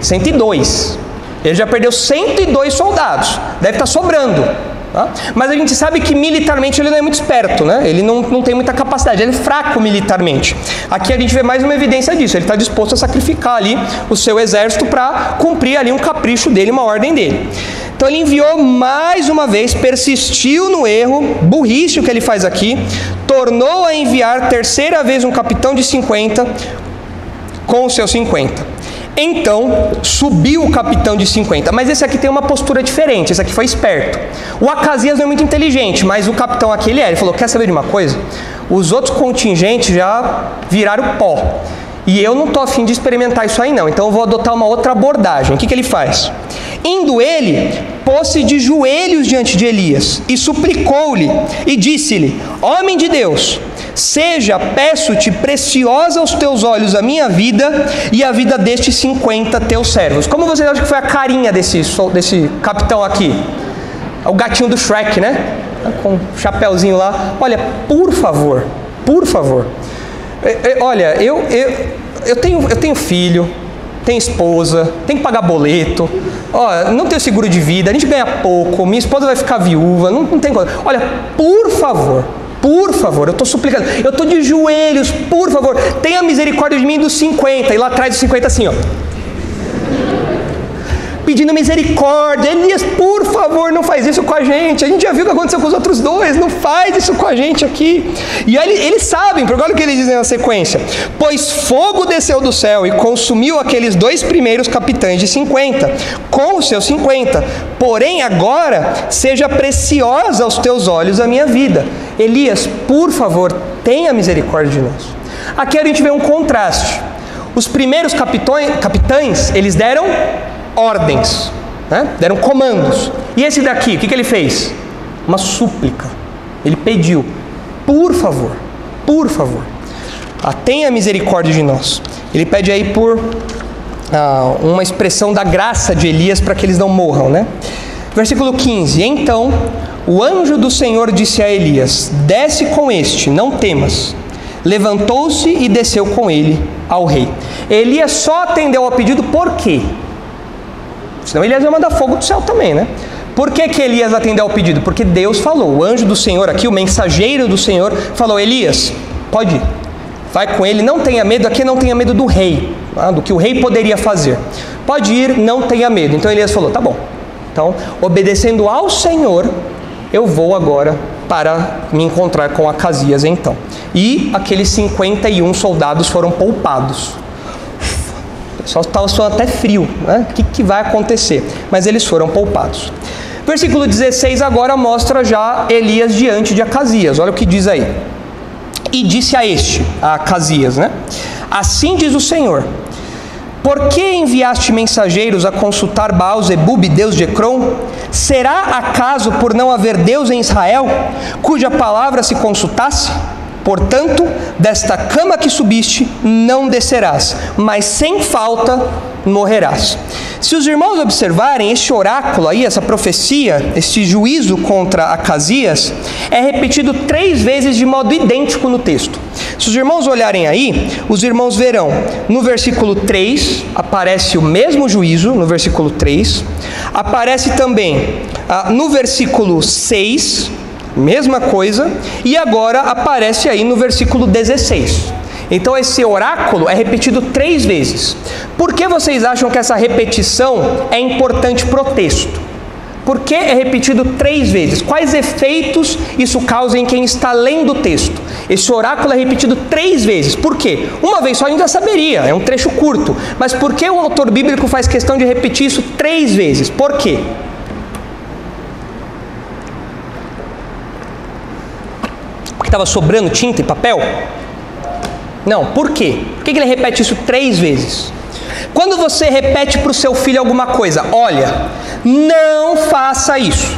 102. Ele já perdeu 102 soldados, deve estar sobrando. Tá? Mas a gente sabe que militarmente ele não é muito esperto, né? Ele não tem muita capacidade, ele é fraco militarmente. Aqui a gente vê mais uma evidência disso, ele está disposto a sacrificar ali o seu exército para cumprir ali um capricho dele, uma ordem dele. Então ele enviou mais uma vez, persistiu no erro, burrice o que ele faz aqui, tornou a enviar 3ª vez um capitão de 50 com os seus 50. Então, subiu o capitão de 50, mas esse aqui tem uma postura diferente, esse aqui foi esperto. O Acasias não é muito inteligente, mas o capitão aqui ele falou, quer saber de uma coisa? Os outros contingentes já viraram pó, e eu não estou a fim de experimentar isso aí não, então eu vou adotar uma outra abordagem. O que ele faz? Indo ele, pôs-se de joelhos diante de Elias, e suplicou-lhe, e disse-lhe, homem de Deus, seja, peço-te, preciosa aos teus olhos a minha vida e a vida destes 50 teus servos. Como vocês acham que foi a carinha desse capitão aqui? O gatinho do Shrek, né? Com o chapéuzinho lá. Olha, por favor, olha, eu tenho filho, tenho esposa, tenho que pagar boleto, não tenho seguro de vida, a gente ganha pouco, minha esposa vai ficar viúva, não tem coisa. Olha, por favor, eu estou suplicando, eu estou de joelhos, por favor, tenha misericórdia de mim dos 50, e lá atrás dos 50 assim, pedindo misericórdia. Elias, por favor, não faz isso com a gente já viu o que aconteceu com os outros 2, não faz isso com a gente aqui. E aí eles sabem, porque olha o que eles dizem na sequência, pois fogo desceu do céu e consumiu aqueles 2 primeiros capitães de 50, com os seus 50, porém agora seja preciosa aos teus olhos a minha vida. Elias, por favor, tenha misericórdia de nós. Aqui a gente vê um contraste. Os primeiros capitães, eles deram ordens, né? Deram comandos. E esse daqui, o que ele fez? Uma súplica. Ele pediu, por favor, tenha misericórdia de nós. Ele pede aí por uma expressão da graça de Elias para que eles não morram, né? Versículo 15. Então o anjo do Senhor disse a Elias, desce com este, não temas. Levantou-se e desceu com ele ao rei. Elias só atendeu ao pedido por quê? Senão Elias ia mandar fogo do céu também, né? Por que Elias atendeu ao pedido? Porque Deus falou, o anjo do Senhor aqui, o mensageiro do Senhor, falou, Elias, pode ir, vai com ele, não tenha medo, aqui não tenha medo do rei, do que o rei poderia fazer. Pode ir, não tenha medo. Então Elias falou, tá bom. Então, obedecendo ao Senhor, eu vou agora para me encontrar com Acasias então. E aqueles 51 soldados foram poupados. O pessoal estava suando até frio, né? O que vai acontecer? Mas eles foram poupados. Versículo 16 agora mostra já Elias diante de Acasias. Olha o que diz aí. E disse a Acasias, né? Assim diz o Senhor, por que enviaste mensageiros a consultar Baal-zebub, deus de Ecrom? Será acaso por não haver Deus em Israel, cuja palavra se consultasse? Portanto, desta cama que subiste, não descerás, mas sem falta morrerás. Se os irmãos observarem, este oráculo aí, essa profecia, este juízo contra Acasias, é repetido 3 vezes de modo idêntico no texto. Se os irmãos olharem aí, os irmãos verão, no versículo 3, aparece o mesmo juízo, no versículo 3, aparece também no versículo 6, mesma coisa, e agora aparece aí no versículo 16. Então esse oráculo é repetido 3 vezes. Por que vocês acham que essa repetição é importante para o texto? Por que é repetido 3 vezes? Quais efeitos isso causa em quem está lendo o texto? Esse oráculo é repetido 3 vezes. Por quê? Uma vez só a gente já saberia, é um trecho curto. Mas por que o autor bíblico faz questão de repetir isso 3 vezes? Por quê? Porque estava sobrando tinta e papel? Não, por quê? Por que ele repete isso 3 vezes? Quando você repete para o seu filho alguma coisa, olha, não faça isso.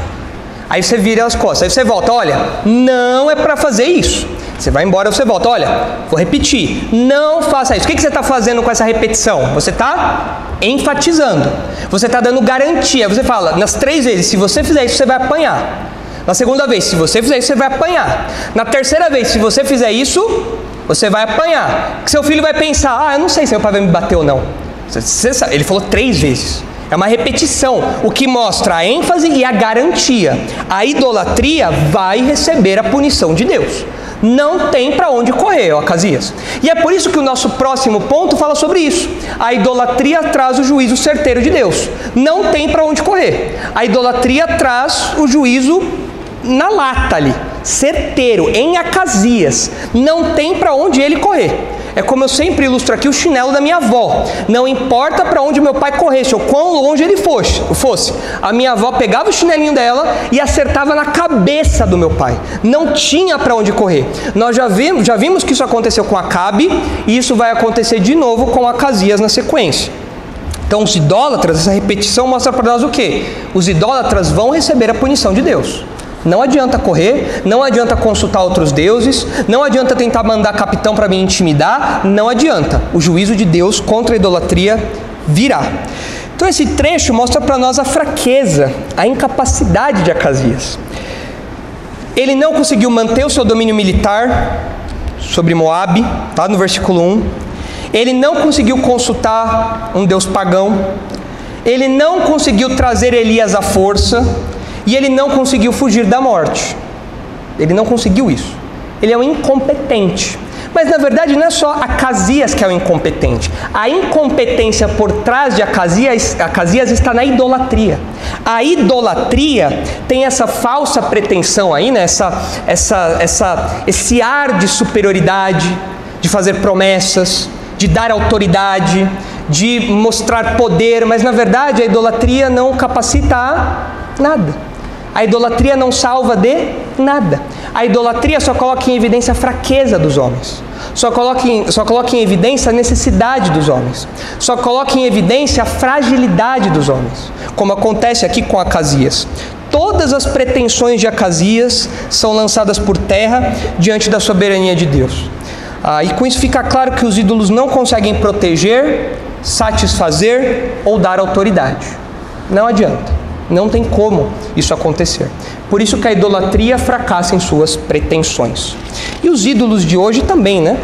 Aí você vira as costas, aí você volta, olha, não é para fazer isso. Você vai embora, você volta, olha, vou repetir, não faça isso. O que você está fazendo com essa repetição? Você está enfatizando, você está dando garantia. Você fala, nas 3 vezes, se você fizer isso, você vai apanhar. Na segunda vez, se você fizer isso, você vai apanhar. Na terceira vez, se você fizer isso, você vai apanhar. Que seu filho vai pensar, eu não sei se meu pai vai me bater ou não. Ele falou 3 vezes. É uma repetição, o que mostra a ênfase e a garantia. A idolatria vai receber a punição de Deus. Não tem para onde correr, Acasias. E é por isso que o nosso próximo ponto fala sobre isso. A idolatria traz o juízo certeiro de Deus. Não tem para onde correr. A idolatria traz o juízo na lata ali, certeiro, em Acasias. Não tem para onde ele correr. É como eu sempre ilustro aqui o chinelo da minha avó. Não importa para onde meu pai corresse ou quão longe ele fosse. A minha avó pegava o chinelinho dela e acertava na cabeça do meu pai. Não tinha para onde correr. Nós já vimos que isso aconteceu com Acabe e isso vai acontecer de novo com Acasias na sequência. Então os idólatras, essa repetição mostra para nós o quê? Os idólatras vão receber a punição de Deus. Não adianta correr, não adianta consultar outros deuses, não adianta tentar mandar capitão para me intimidar, não adianta. O juízo de Deus contra a idolatria virá. Então esse trecho mostra para nós a fraqueza, a incapacidade de Acasias. Ele não conseguiu manter o seu domínio militar sobre Moabe, tá no versículo 1. Ele não conseguiu consultar um deus pagão. Ele não conseguiu trazer Elias à força. E ele não conseguiu fugir da morte. Ele não conseguiu isso. Ele é um incompetente. Mas na verdade não é só Acasias que é o incompetente. A incompetência por trás de Acasias está na idolatria. A idolatria tem essa falsa pretensão aí, né? Esse ar de superioridade, de fazer promessas, de dar autoridade, de mostrar poder, mas na verdade a idolatria não capacita a nada. A idolatria não salva de nada. A idolatria só coloca em evidência a fraqueza dos homens. Só coloca em evidência a necessidade dos homens. Só coloca em evidência a fragilidade dos homens. Como acontece aqui com Acasias. Todas as pretensões de Acasias são lançadas por terra diante da soberania de Deus. E com isso fica claro que os ídolos não conseguem proteger, satisfazer ou dar autoridade. Não adianta. Não tem como isso acontecer. Por isso que a idolatria fracassa em suas pretensões. E os ídolos de hoje também, né?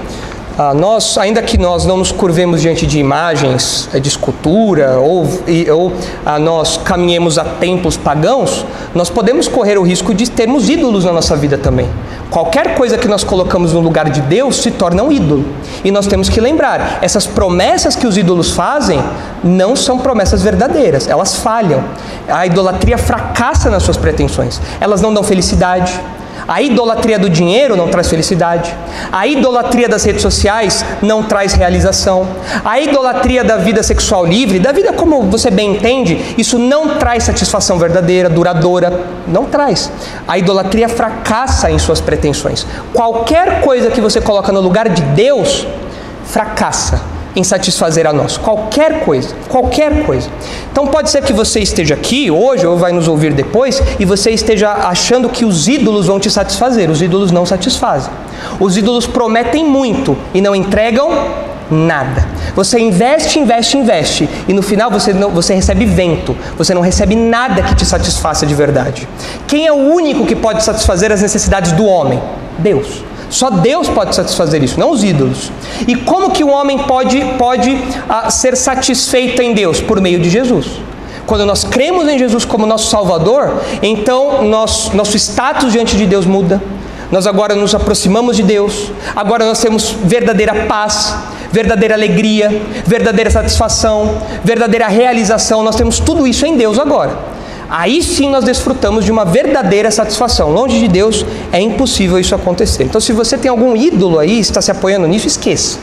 Ainda que nós não nos curvemos diante de imagens de escultura ou nós caminhemos a templos pagãos, nós podemos correr o risco de termos ídolos na nossa vida também. Qualquer coisa que nós colocamos no lugar de Deus se torna um ídolo. E nós temos que lembrar, essas promessas que os ídolos fazem não são promessas verdadeiras, elas falham. A idolatria fracassa nas suas pretensões. Elas não dão felicidade. A idolatria do dinheiro não traz felicidade. A idolatria das redes sociais não traz realização. A idolatria da vida sexual livre, da vida como você bem entende, isso não traz satisfação verdadeira, duradoura. Não traz. A idolatria fracassa em suas pretensões. Qualquer coisa que você coloca no lugar de Deus, fracassa. em satisfazer a nós, qualquer coisa. Então pode ser que você esteja aqui hoje, ou vai nos ouvir depois, e você esteja achando que os ídolos vão te satisfazer. Os ídolos não satisfazem. Os ídolos prometem muito e não entregam nada. Você investe, e no final você recebe vento, você não recebe nada que te satisfaça de verdade. Quem é o único que pode satisfazer as necessidades do homem? Deus. Só Deus pode satisfazer isso, não os ídolos. E como que o homem pode ser satisfeito em Deus? Por meio de Jesus. Quando nós cremos em Jesus como nosso Salvador, então nosso status diante de Deus muda. Nós agora nos aproximamos de Deus. Agora nós temos verdadeira paz, verdadeira alegria, verdadeira satisfação, verdadeira realização. Nós temos tudo isso em Deus agora. Aí sim nós desfrutamos de uma verdadeira satisfação. Longe de Deus é impossível isso acontecer. Então, se você tem algum ídolo aí, está se apoiando nisso, esqueça.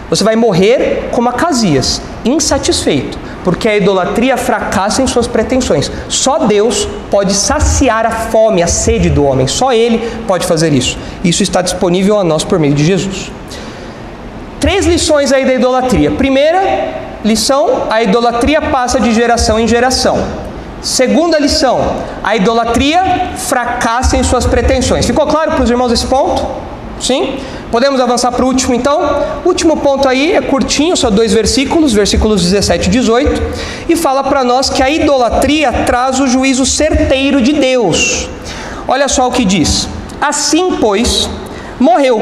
Você vai morrer como Acasias, insatisfeito, porque a idolatria fracassa em suas pretensões. Só Deus pode saciar a fome, a sede do homem. Só Ele pode fazer isso. Isso está disponível a nós por meio de Jesus. 3 lições aí da idolatria. Primeira lição, a idolatria passa de geração em geração. Segunda lição, a idolatria fracassa em suas pretensões. Ficou claro para os irmãos esse ponto? Sim? Podemos avançar para o último então? O último ponto aí é curtinho, só 2 versículos, versículos 17 e 18, e fala para nós que a idolatria traz o juízo certeiro de Deus. Olha só o que diz: assim, pois, morreu.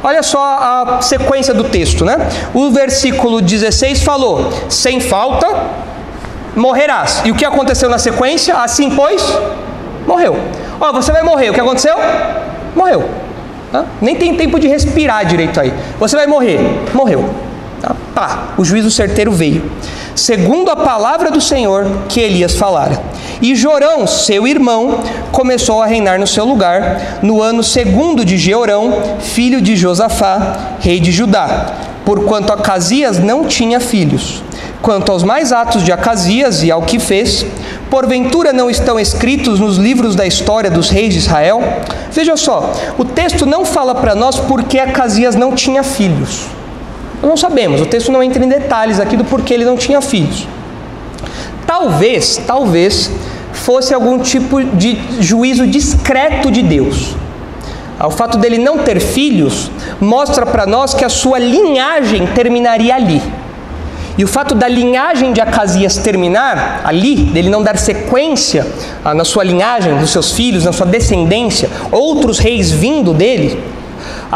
Olha só a sequência do texto, né? O versículo 16 falou: sem falta morrerás. E o que aconteceu na sequência? Assim, pois, morreu. Ó, você vai morrer. O que aconteceu? Morreu. Tá? Nem tem tempo de respirar direito aí. Você vai morrer. Morreu. Tá? Pá, o juízo certeiro veio. Segundo a palavra do Senhor que Elias falara. E Jorão, seu irmão, começou a reinar no seu lugar, no ano 2º de Jeorão, filho de Josafá, rei de Judá, porquanto Acasias não tinha filhos. Quanto aos mais atos de Acasias e ao que fez, porventura não estão escritos nos livros da história dos reis de Israel? Veja só, o texto não fala para nós porque Acasias não tinha filhos. Nós não sabemos, o texto não entra em detalhes aqui do porquê ele não tinha filhos. Talvez fosse algum tipo de juízo discreto de Deus. O fato dele não ter filhos mostra para nós que a sua linhagem terminaria ali. E o fato da linhagem de Acasias terminar ali, dele não dar sequência na sua linhagem, dos seus filhos, na sua descendência, outros reis vindo dele,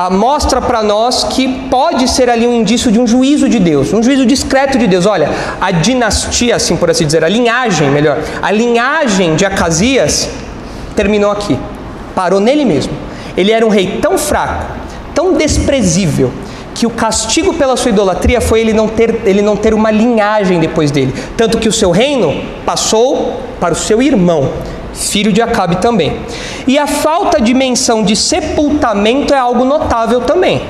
mostra para nós que pode ser ali um indício de um juízo de Deus, um juízo discreto de Deus. Olha, a dinastia, assim por assim dizer, a linhagem de Acasias terminou aqui, parou nele mesmo. Ele era um rei tão fraco, tão desprezível, que o castigo pela sua idolatria foi ele não ter uma linhagem depois dele. Tanto que o seu reino passou para o seu irmão, filho de Acabe também. E a falta de menção de sepultamento é algo notável também.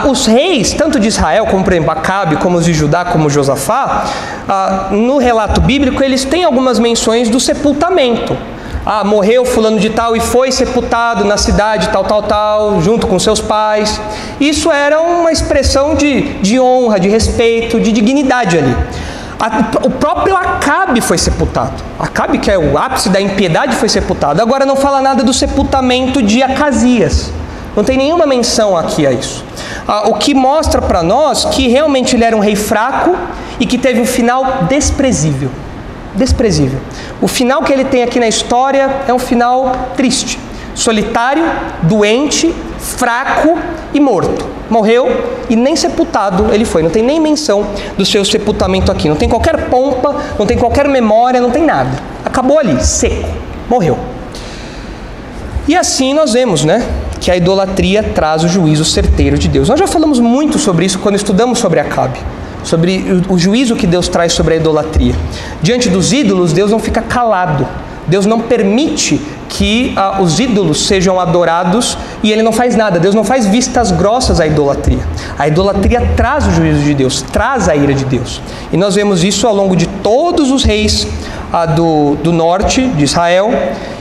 Os reis, tanto de Israel, como por exemplo Acabe, como os de Judá, como Josafá, no relato bíblico eles têm algumas menções do sepultamento. Morreu fulano de tal e foi sepultado na cidade tal, junto com seus pais. Isso era uma expressão de honra, de respeito, de dignidade ali. O próprio Acabe foi sepultado. Acabe, que é o ápice da impiedade, foi sepultado. Agora não fala nada do sepultamento de Acasias. Não tem nenhuma menção aqui a isso. O que mostra para nós que realmente ele era um rei fraco e que teve um final desprezível. O final que ele tem aqui na história é um final triste, solitário, doente, fraco e morto. Morreu e nem sepultado ele foi. Não tem nem menção do seu sepultamento aqui. Não tem qualquer pompa, não tem qualquer memória, não tem nada. Acabou ali, seco, morreu. E assim nós vemos, que a idolatria traz o juízo certeiro de Deus. Nós já falamos muito sobre isso quando estudamos sobre Acabe, sobre o juízo que Deus traz sobre a idolatria. Diante dos ídolos, Deus não fica calado. Deus não permite que os ídolos sejam adorados e Ele não faz nada. Deus não faz vistas grossas à idolatria. A idolatria traz o juízo de Deus, traz a ira de Deus. E nós vemos isso ao longo de todos os reis do norte de Israel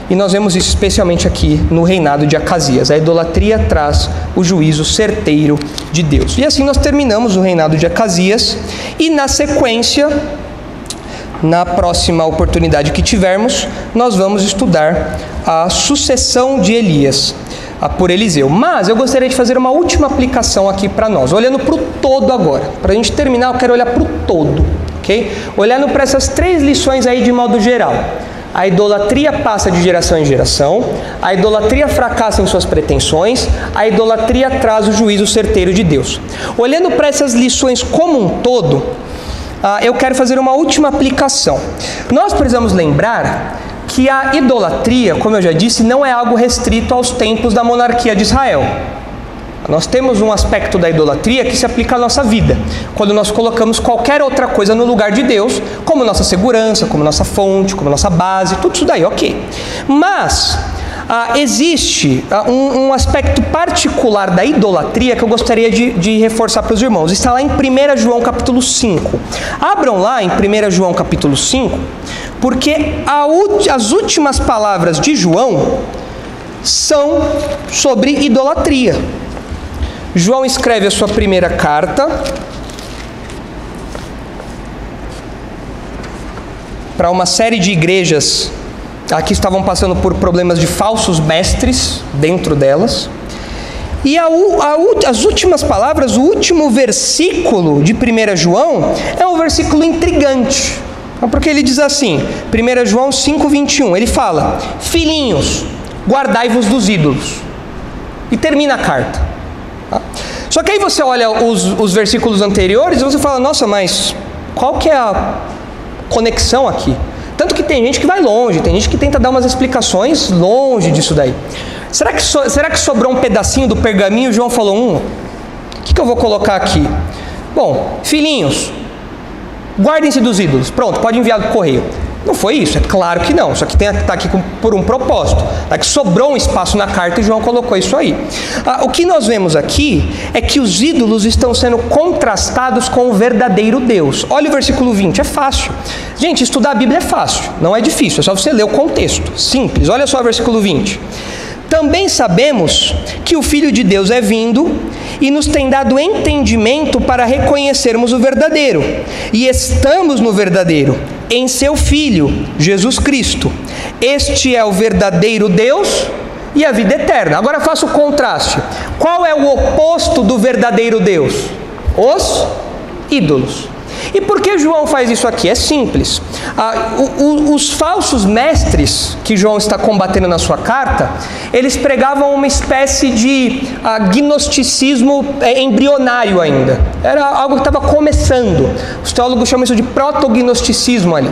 E nós vemos isso especialmente aqui no reinado de Acasias. A idolatria traz o juízo certeiro de Deus. E assim nós terminamos o reinado de Acasias. E na sequência, na próxima oportunidade que tivermos, nós vamos estudar a sucessão de Elias por Eliseu. Mas eu gostaria de fazer uma última aplicação aqui para nós, olhando para o todo agora. Para a gente terminar, eu quero olhar para o todo, ok? Olhando para essas 3 lições aí de modo geral. A idolatria passa de geração em geração, a idolatria fracassa em suas pretensões, a idolatria traz o juízo certeiro de Deus. Olhando para essas lições como um todo, eu quero fazer uma última aplicação. Nós precisamos lembrar que a idolatria, como eu já disse, não é algo restrito aos tempos da monarquia de Israel. Nós temos um aspecto da idolatria que se aplica à nossa vida, quando nós colocamos qualquer outra coisa no lugar de Deus, como nossa segurança, como nossa fonte, como nossa base, tudo isso daí, ok. Mas existe um aspecto particular da idolatria que eu gostaria de reforçar para os irmãos. Está lá em 1 João capítulo 5. Abram lá em 1 João capítulo 5, porque as últimas palavras de João são sobre idolatria. João escreve a sua primeira carta para uma série de igrejas que estavam passando por problemas de falsos mestres dentro delas. E as últimas palavras, o último versículo de 1 João é um versículo intrigante, porque ele diz assim, 1 João 5:21, ele fala: filhinhos, guardai-vos dos ídolos. E termina a carta. Só que aí você olha os versículos anteriores e você fala: nossa, mas qual que é a conexão aqui? Tanto que tem gente que vai longe, tem gente que tenta dar umas explicações longe disso daí. Será que sobrou um pedacinho do pergaminho? João falou: o que eu vou colocar aqui? Bom, filhinhos, guardem-se dos ídolos. Pronto, pode enviar do correio. Não foi isso, é claro que não. Só que está aqui por um propósito. Tá, que sobrou um espaço na carta e João colocou isso aí. O que nós vemos aqui é que os ídolos estão sendo contrastados com o verdadeiro Deus. Olha o versículo 20, é fácil. Gente, estudar a Bíblia é fácil, não é difícil, é só você ler o contexto. Simples, olha só o versículo 20. Também sabemos que o Filho de Deus é vindo e nos tem dado entendimento para reconhecermos o verdadeiro. E estamos no verdadeiro, em seu Filho, Jesus Cristo. Este é o verdadeiro Deus e a vida eterna. Agora faça o contraste. Qual é o oposto do verdadeiro Deus? Os ídolos. E por que João faz isso aqui? É simples. Os falsos mestres que João está combatendo na sua carta, eles pregavam uma espécie de gnosticismo embrionário ainda. Era algo que estava começando. Os teólogos chamam isso de protognosticismo ali.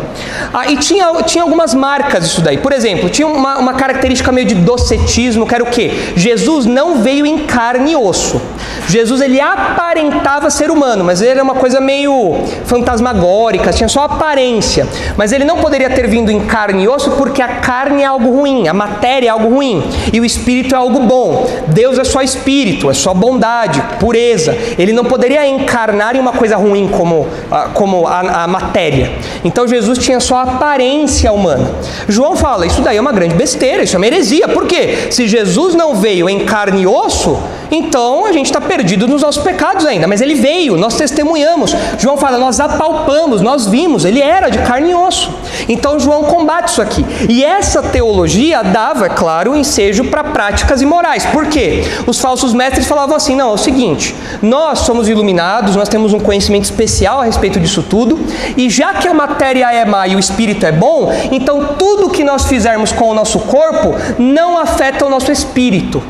E tinha algumas marcas disso daí. Por exemplo, tinha uma característica meio de docetismo, que era o quê? Jesus não veio em carne e osso. Jesus, ele aparentava ser humano, mas ele era uma coisa meio fantasmagórica, tinha só aparência. Mas ele não poderia ter vindo em carne e osso, porque a carne é algo ruim, a matéria é algo ruim, e o espírito é algo bom. Deus é só espírito, é só bondade, pureza. Ele não poderia encarnar em uma coisa ruim como a matéria. Então Jesus tinha só a aparência humana. João fala, isso daí é uma grande besteira, isso é uma heresia. Por quê? Se Jesus não veio em carne e osso, então a gente está perdido nos nossos pecados ainda. Mas ele veio, nós testemunhamos. João fala, nós apalpamos, nós vimos, ele era de carne e osso. Então João combate isso aqui. E essa teologia dava, é claro, ensejo para práticas imorais. Por quê? Os falsos mestres falavam assim, não, é o seguinte, nós somos iluminados, nós temos um conhecimento especial a respeito disso tudo, e já que a matéria é má e o espírito é bom, então tudo que nós fizermos com o nosso corpo não afeta o nosso espírito.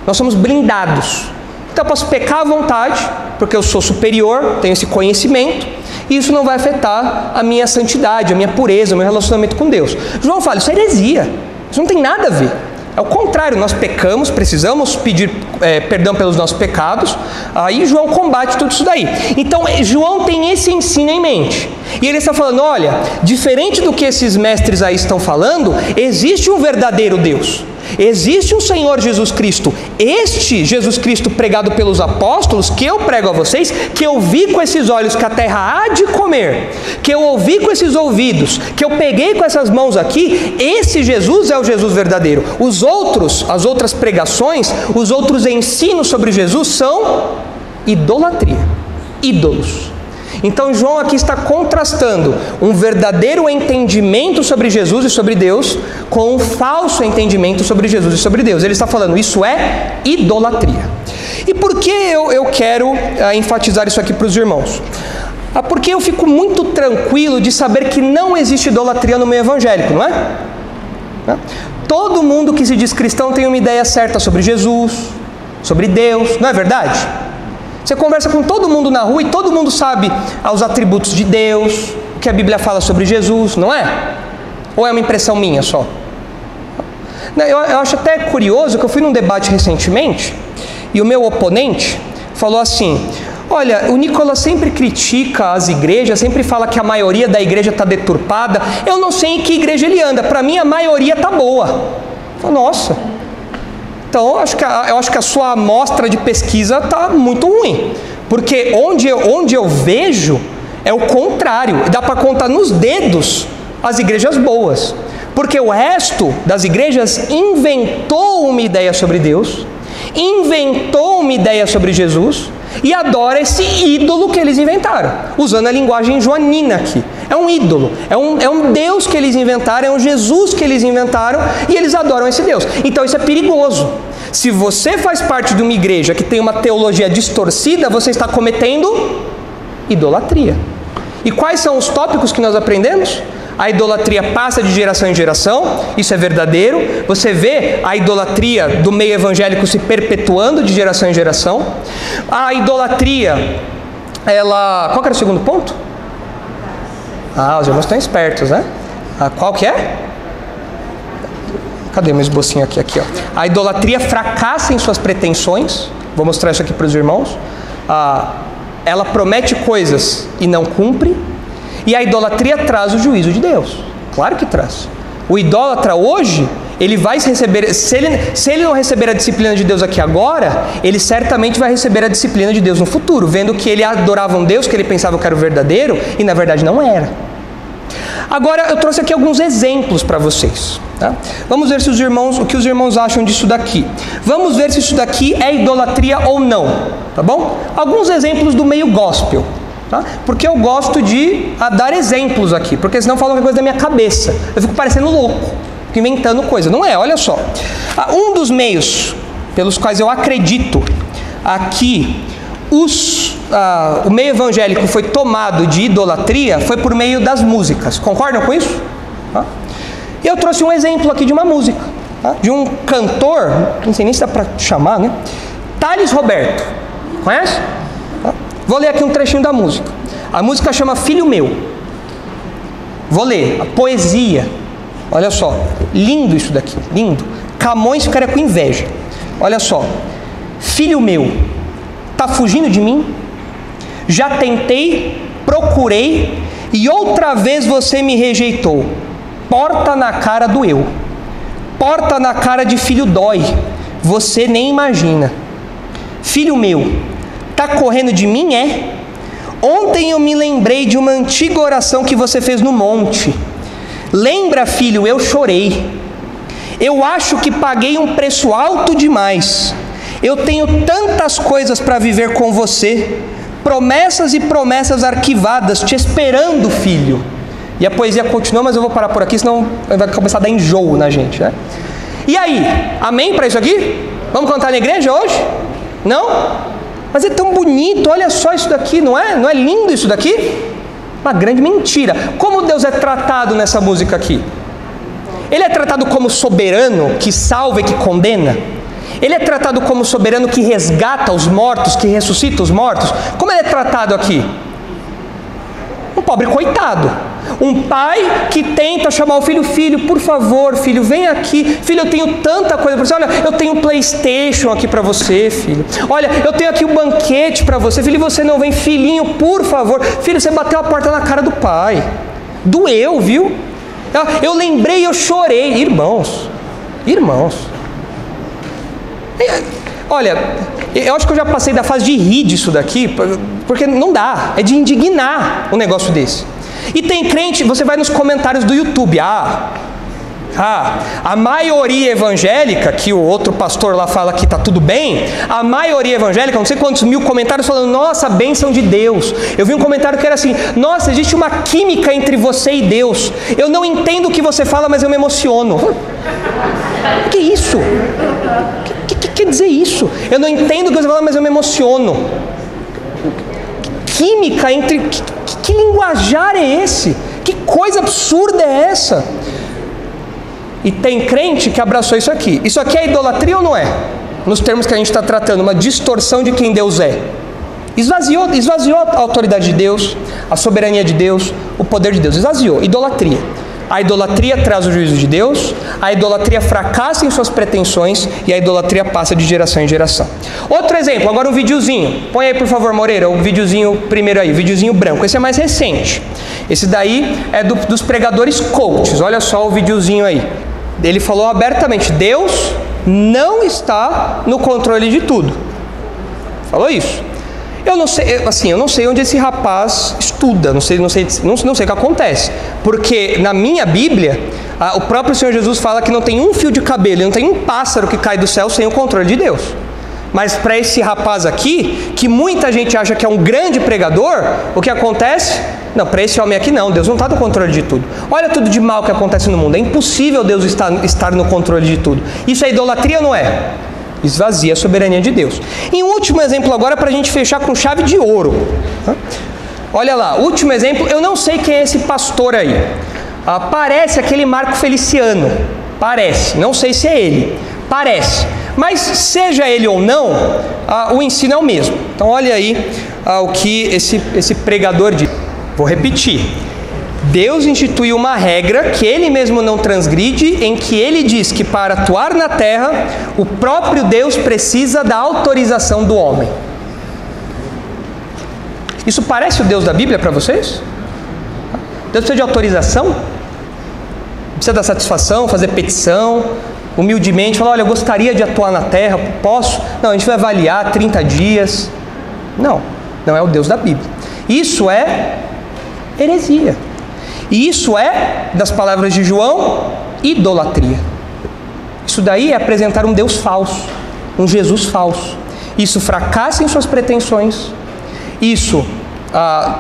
Nós somos blindados. Então eu posso pecar à vontade, porque eu sou superior, tenho esse conhecimento, e isso não vai afetar a minha santidade, a minha pureza, o meu relacionamento com Deus. João fala, isso é heresia, isso não tem nada a ver. É o contrário, nós pecamos, precisamos pedir perdão pelos nossos pecados, aí João combate tudo isso daí. Então, João tem esse ensino em mente. E ele está falando, olha, diferente do que esses mestres aí estão falando, existe um verdadeiro Deus. Existe um Senhor Jesus Cristo. Este Jesus Cristo pregado pelos apóstolos, que eu prego a vocês, que eu vi com esses olhos que a terra há de comer, que eu ouvi com esses ouvidos, que eu peguei com essas mãos aqui, esse Jesus é o Jesus verdadeiro. As outras pregações, os outros ensinos sobre Jesus são idolatria, ídolos. Então João aqui está contrastando um verdadeiro entendimento sobre Jesus e sobre Deus com um falso entendimento sobre Jesus e sobre Deus. Ele está falando, isso é idolatria. E por que eu quero enfatizar isso aqui para os irmãos? Porque eu fico muito tranquilo de saber que não existe idolatria no meio evangélico, não é? Todo mundo que se diz cristão tem uma ideia certa sobre Jesus, sobre Deus, não é verdade? Você conversa com todo mundo na rua e todo mundo sabe os atributos de Deus, o que a Bíblia fala sobre Jesus, não é? Ou é uma impressão minha só? Eu acho até curioso que eu fui num debate recentemente e o meu oponente falou assim, olha, o Nicolas sempre critica as igrejas, sempre fala que a maioria da igreja está deturpada, eu não sei em que igreja ele anda, para mim a maioria está boa. Eu falo, nossa... Então, eu acho que a sua amostra de pesquisa está muito ruim. Porque onde eu vejo é o contrário. Dá para contar nos dedos as igrejas boas. Porque o resto das igrejas inventou uma ideia sobre Deus, inventou uma ideia sobre Jesus e adora esse ídolo que eles inventaram. Usando a linguagem joanina aqui. É um ídolo, é um Deus que eles inventaram, é um Jesus que eles inventaram e eles adoram esse Deus. Então isso é perigoso. Se você faz parte de uma igreja que tem uma teologia distorcida, você está cometendo idolatria. E quais são os tópicos que nós aprendemos? A idolatria passa de geração em geração, isso é verdadeiro. Você vê a idolatria do meio evangélico se perpetuando de geração em geração. A idolatria, qual que era o segundo ponto? Os irmãos estão espertos, né? Qual que é? Cadê meu esbocinho aqui? Aqui, ó. A idolatria fracassa em suas pretensões. Vou mostrar isso aqui para os irmãos. Ela promete coisas e não cumpre. E a idolatria traz o juízo de Deus. Claro que traz. O idólatra hoje, ele vai receber... Se ele não receber a disciplina de Deus aqui agora, ele certamente vai receber a disciplina de Deus no futuro, vendo que ele adorava um Deus que ele pensava que era o verdadeiro e na verdade não era. Agora eu trouxe aqui alguns exemplos para vocês. Tá? Vamos ver o que os irmãos acham disso daqui. Vamos ver se isso daqui é idolatria ou não. Tá bom? Alguns exemplos do meio gospel. Tá? Porque eu gosto de dar exemplos aqui, porque senão falam coisa da minha cabeça. Eu fico parecendo louco, inventando coisa. Não é, olha só. Um dos meios pelos quais eu acredito aqui o meio evangélico foi tomado de idolatria foi por meio das músicas. Concordam com isso? E eu trouxe um exemplo aqui de uma música, de um cantor, não sei nem se dá para chamar, né? Thales Roberto. Conhece? Vou ler aqui um trechinho da música. A música chama Filho Meu. Vou ler. A poesia. Olha só. Lindo isso daqui. Lindo. Camões ficaria com inveja. Olha só. Filho meu, tá fugindo de mim? Já tentei, procurei e outra vez você me rejeitou. Porta na cara doeu. Porta na cara de filho dói. Você nem imagina. Filho meu, tá correndo de mim, é? Ontem eu me lembrei de uma antiga oração que você fez no monte. Lembra, filho, eu chorei. Eu acho que paguei um preço alto demais. Eu tenho tantas coisas para viver com você. Promessas e promessas arquivadas, te esperando, filho. E a poesia continua, mas eu vou parar por aqui, senão vai começar a dar enjoo na gente, né? E aí, amém para isso aqui? Vamos cantar na igreja hoje? Não? Mas é tão bonito, olha só isso daqui, não é? Não é lindo isso daqui? Uma grande mentira. Como Deus é tratado nessa música aqui? Ele é tratado como soberano que salva e que condena? Ele é tratado como soberano que resgata os mortos, que ressuscita os mortos? Como ele é tratado aqui? Um pobre coitado. Um pai que tenta chamar o filho: filho, por favor, filho, vem aqui. Filho, eu tenho tanta coisa para você. Olha, eu tenho um PlayStation aqui para você, filho. Olha, eu tenho aqui um banquete para você. Filho, você não vem? Filhinho, por favor. Filho, você bateu a porta na cara do pai. Doeu, viu? Eu lembrei e eu chorei. Irmãos. Olha, eu acho que eu já passei da fase de rir disso daqui, porque não dá, é de indignar um negócio desse. E tem crente, você vai nos comentários do YouTube, a maioria evangélica, que o outro pastor lá fala que tá tudo bem, a maioria evangélica, não sei quantos mil comentários falando: nossa, bênção de Deus. Eu vi um comentário que era assim: nossa, existe uma química entre você e Deus. Eu não entendo o que você fala, mas eu me emociono. Que isso? Que quer dizer isso? Eu não entendo o que você fala, mas eu me emociono. Química entre... Que linguajar é esse? Que coisa absurda é essa? E tem crente que abraçou isso aqui. Isso aqui é idolatria ou não é? Nos termos que a gente está tratando, uma distorção de quem Deus é. Esvaziou a autoridade de Deus, a soberania de Deus, o poder de Deus. Esvaziou. Idolatria. A idolatria traz o juízo de Deus, a idolatria fracassa em suas pretensões e a idolatria passa de geração em geração. Outro exemplo, agora um videozinho. Põe aí, por favor, Moreira, o videozinho primeiro aí, o videozinho branco. Esse é mais recente. Esse daí é dos pregadores coaches. Olha só o videozinho aí. Ele falou abertamente: Deus não está no controle de tudo. Falou isso. Eu não sei onde esse rapaz estuda, não sei o que acontece. Porque na minha Bíblia, o próprio Senhor Jesus fala que não tem um fio de cabelo, não tem um pássaro que cai do céu sem o controle de Deus. Mas para esse rapaz aqui, que muita gente acha que é um grande pregador, o que acontece? Não, para esse homem aqui não, Deus não está no controle de tudo. Olha tudo de mal que acontece no mundo, é impossível Deus estar no controle de tudo. Isso é idolatria ou não é? Esvazia a soberania de Deus. E um último exemplo agora para a gente fechar com chave de ouro. Olha lá, último exemplo, eu não sei quem é esse pastor aí. Parece aquele Marco Feliciano. Parece, não sei se é ele. Parece. Mas seja ele ou não, o ensino é o mesmo. Então olha aí o que esse pregador diz. Vou repetir. Deus instituiu uma regra que Ele mesmo não transgride, em que Ele diz que para atuar na terra, o próprio Deus precisa da autorização do homem. Isso parece o Deus da Bíblia para vocês? Deus precisa de autorização? Precisa dar satisfação, fazer petição, humildemente, falar: olha, eu gostaria de atuar na terra, posso? Não, a gente vai avaliar 30 dias. Não é o Deus da Bíblia. Isso é heresia. E isso é, das palavras de João, idolatria. Isso daí é apresentar um Deus falso, um Jesus falso. Isso fracassa em suas pretensões, isso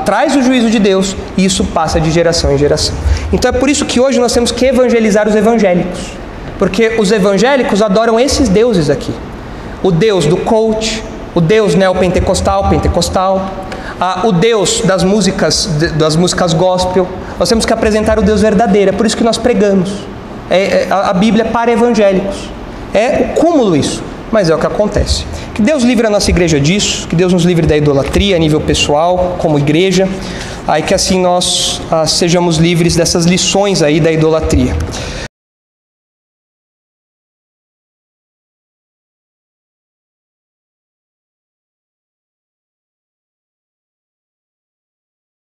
traz o juízo de Deus, e isso passa de geração em geração. Então é por isso que hoje nós temos que evangelizar os evangélicos, porque os evangélicos adoram esses deuses aqui. O Deus do coach, o Deus neopentecostal, pentecostal, o Deus das músicas gospel. Nós temos que apresentar o Deus verdadeiro, é por isso que nós pregamos. A Bíblia é para evangélicos. É o cúmulo isso, mas é o que acontece. Que Deus livre a nossa igreja disso, que Deus nos livre da idolatria a nível pessoal, como igreja, aí que assim nós sejamos livres dessas lições aí da idolatria.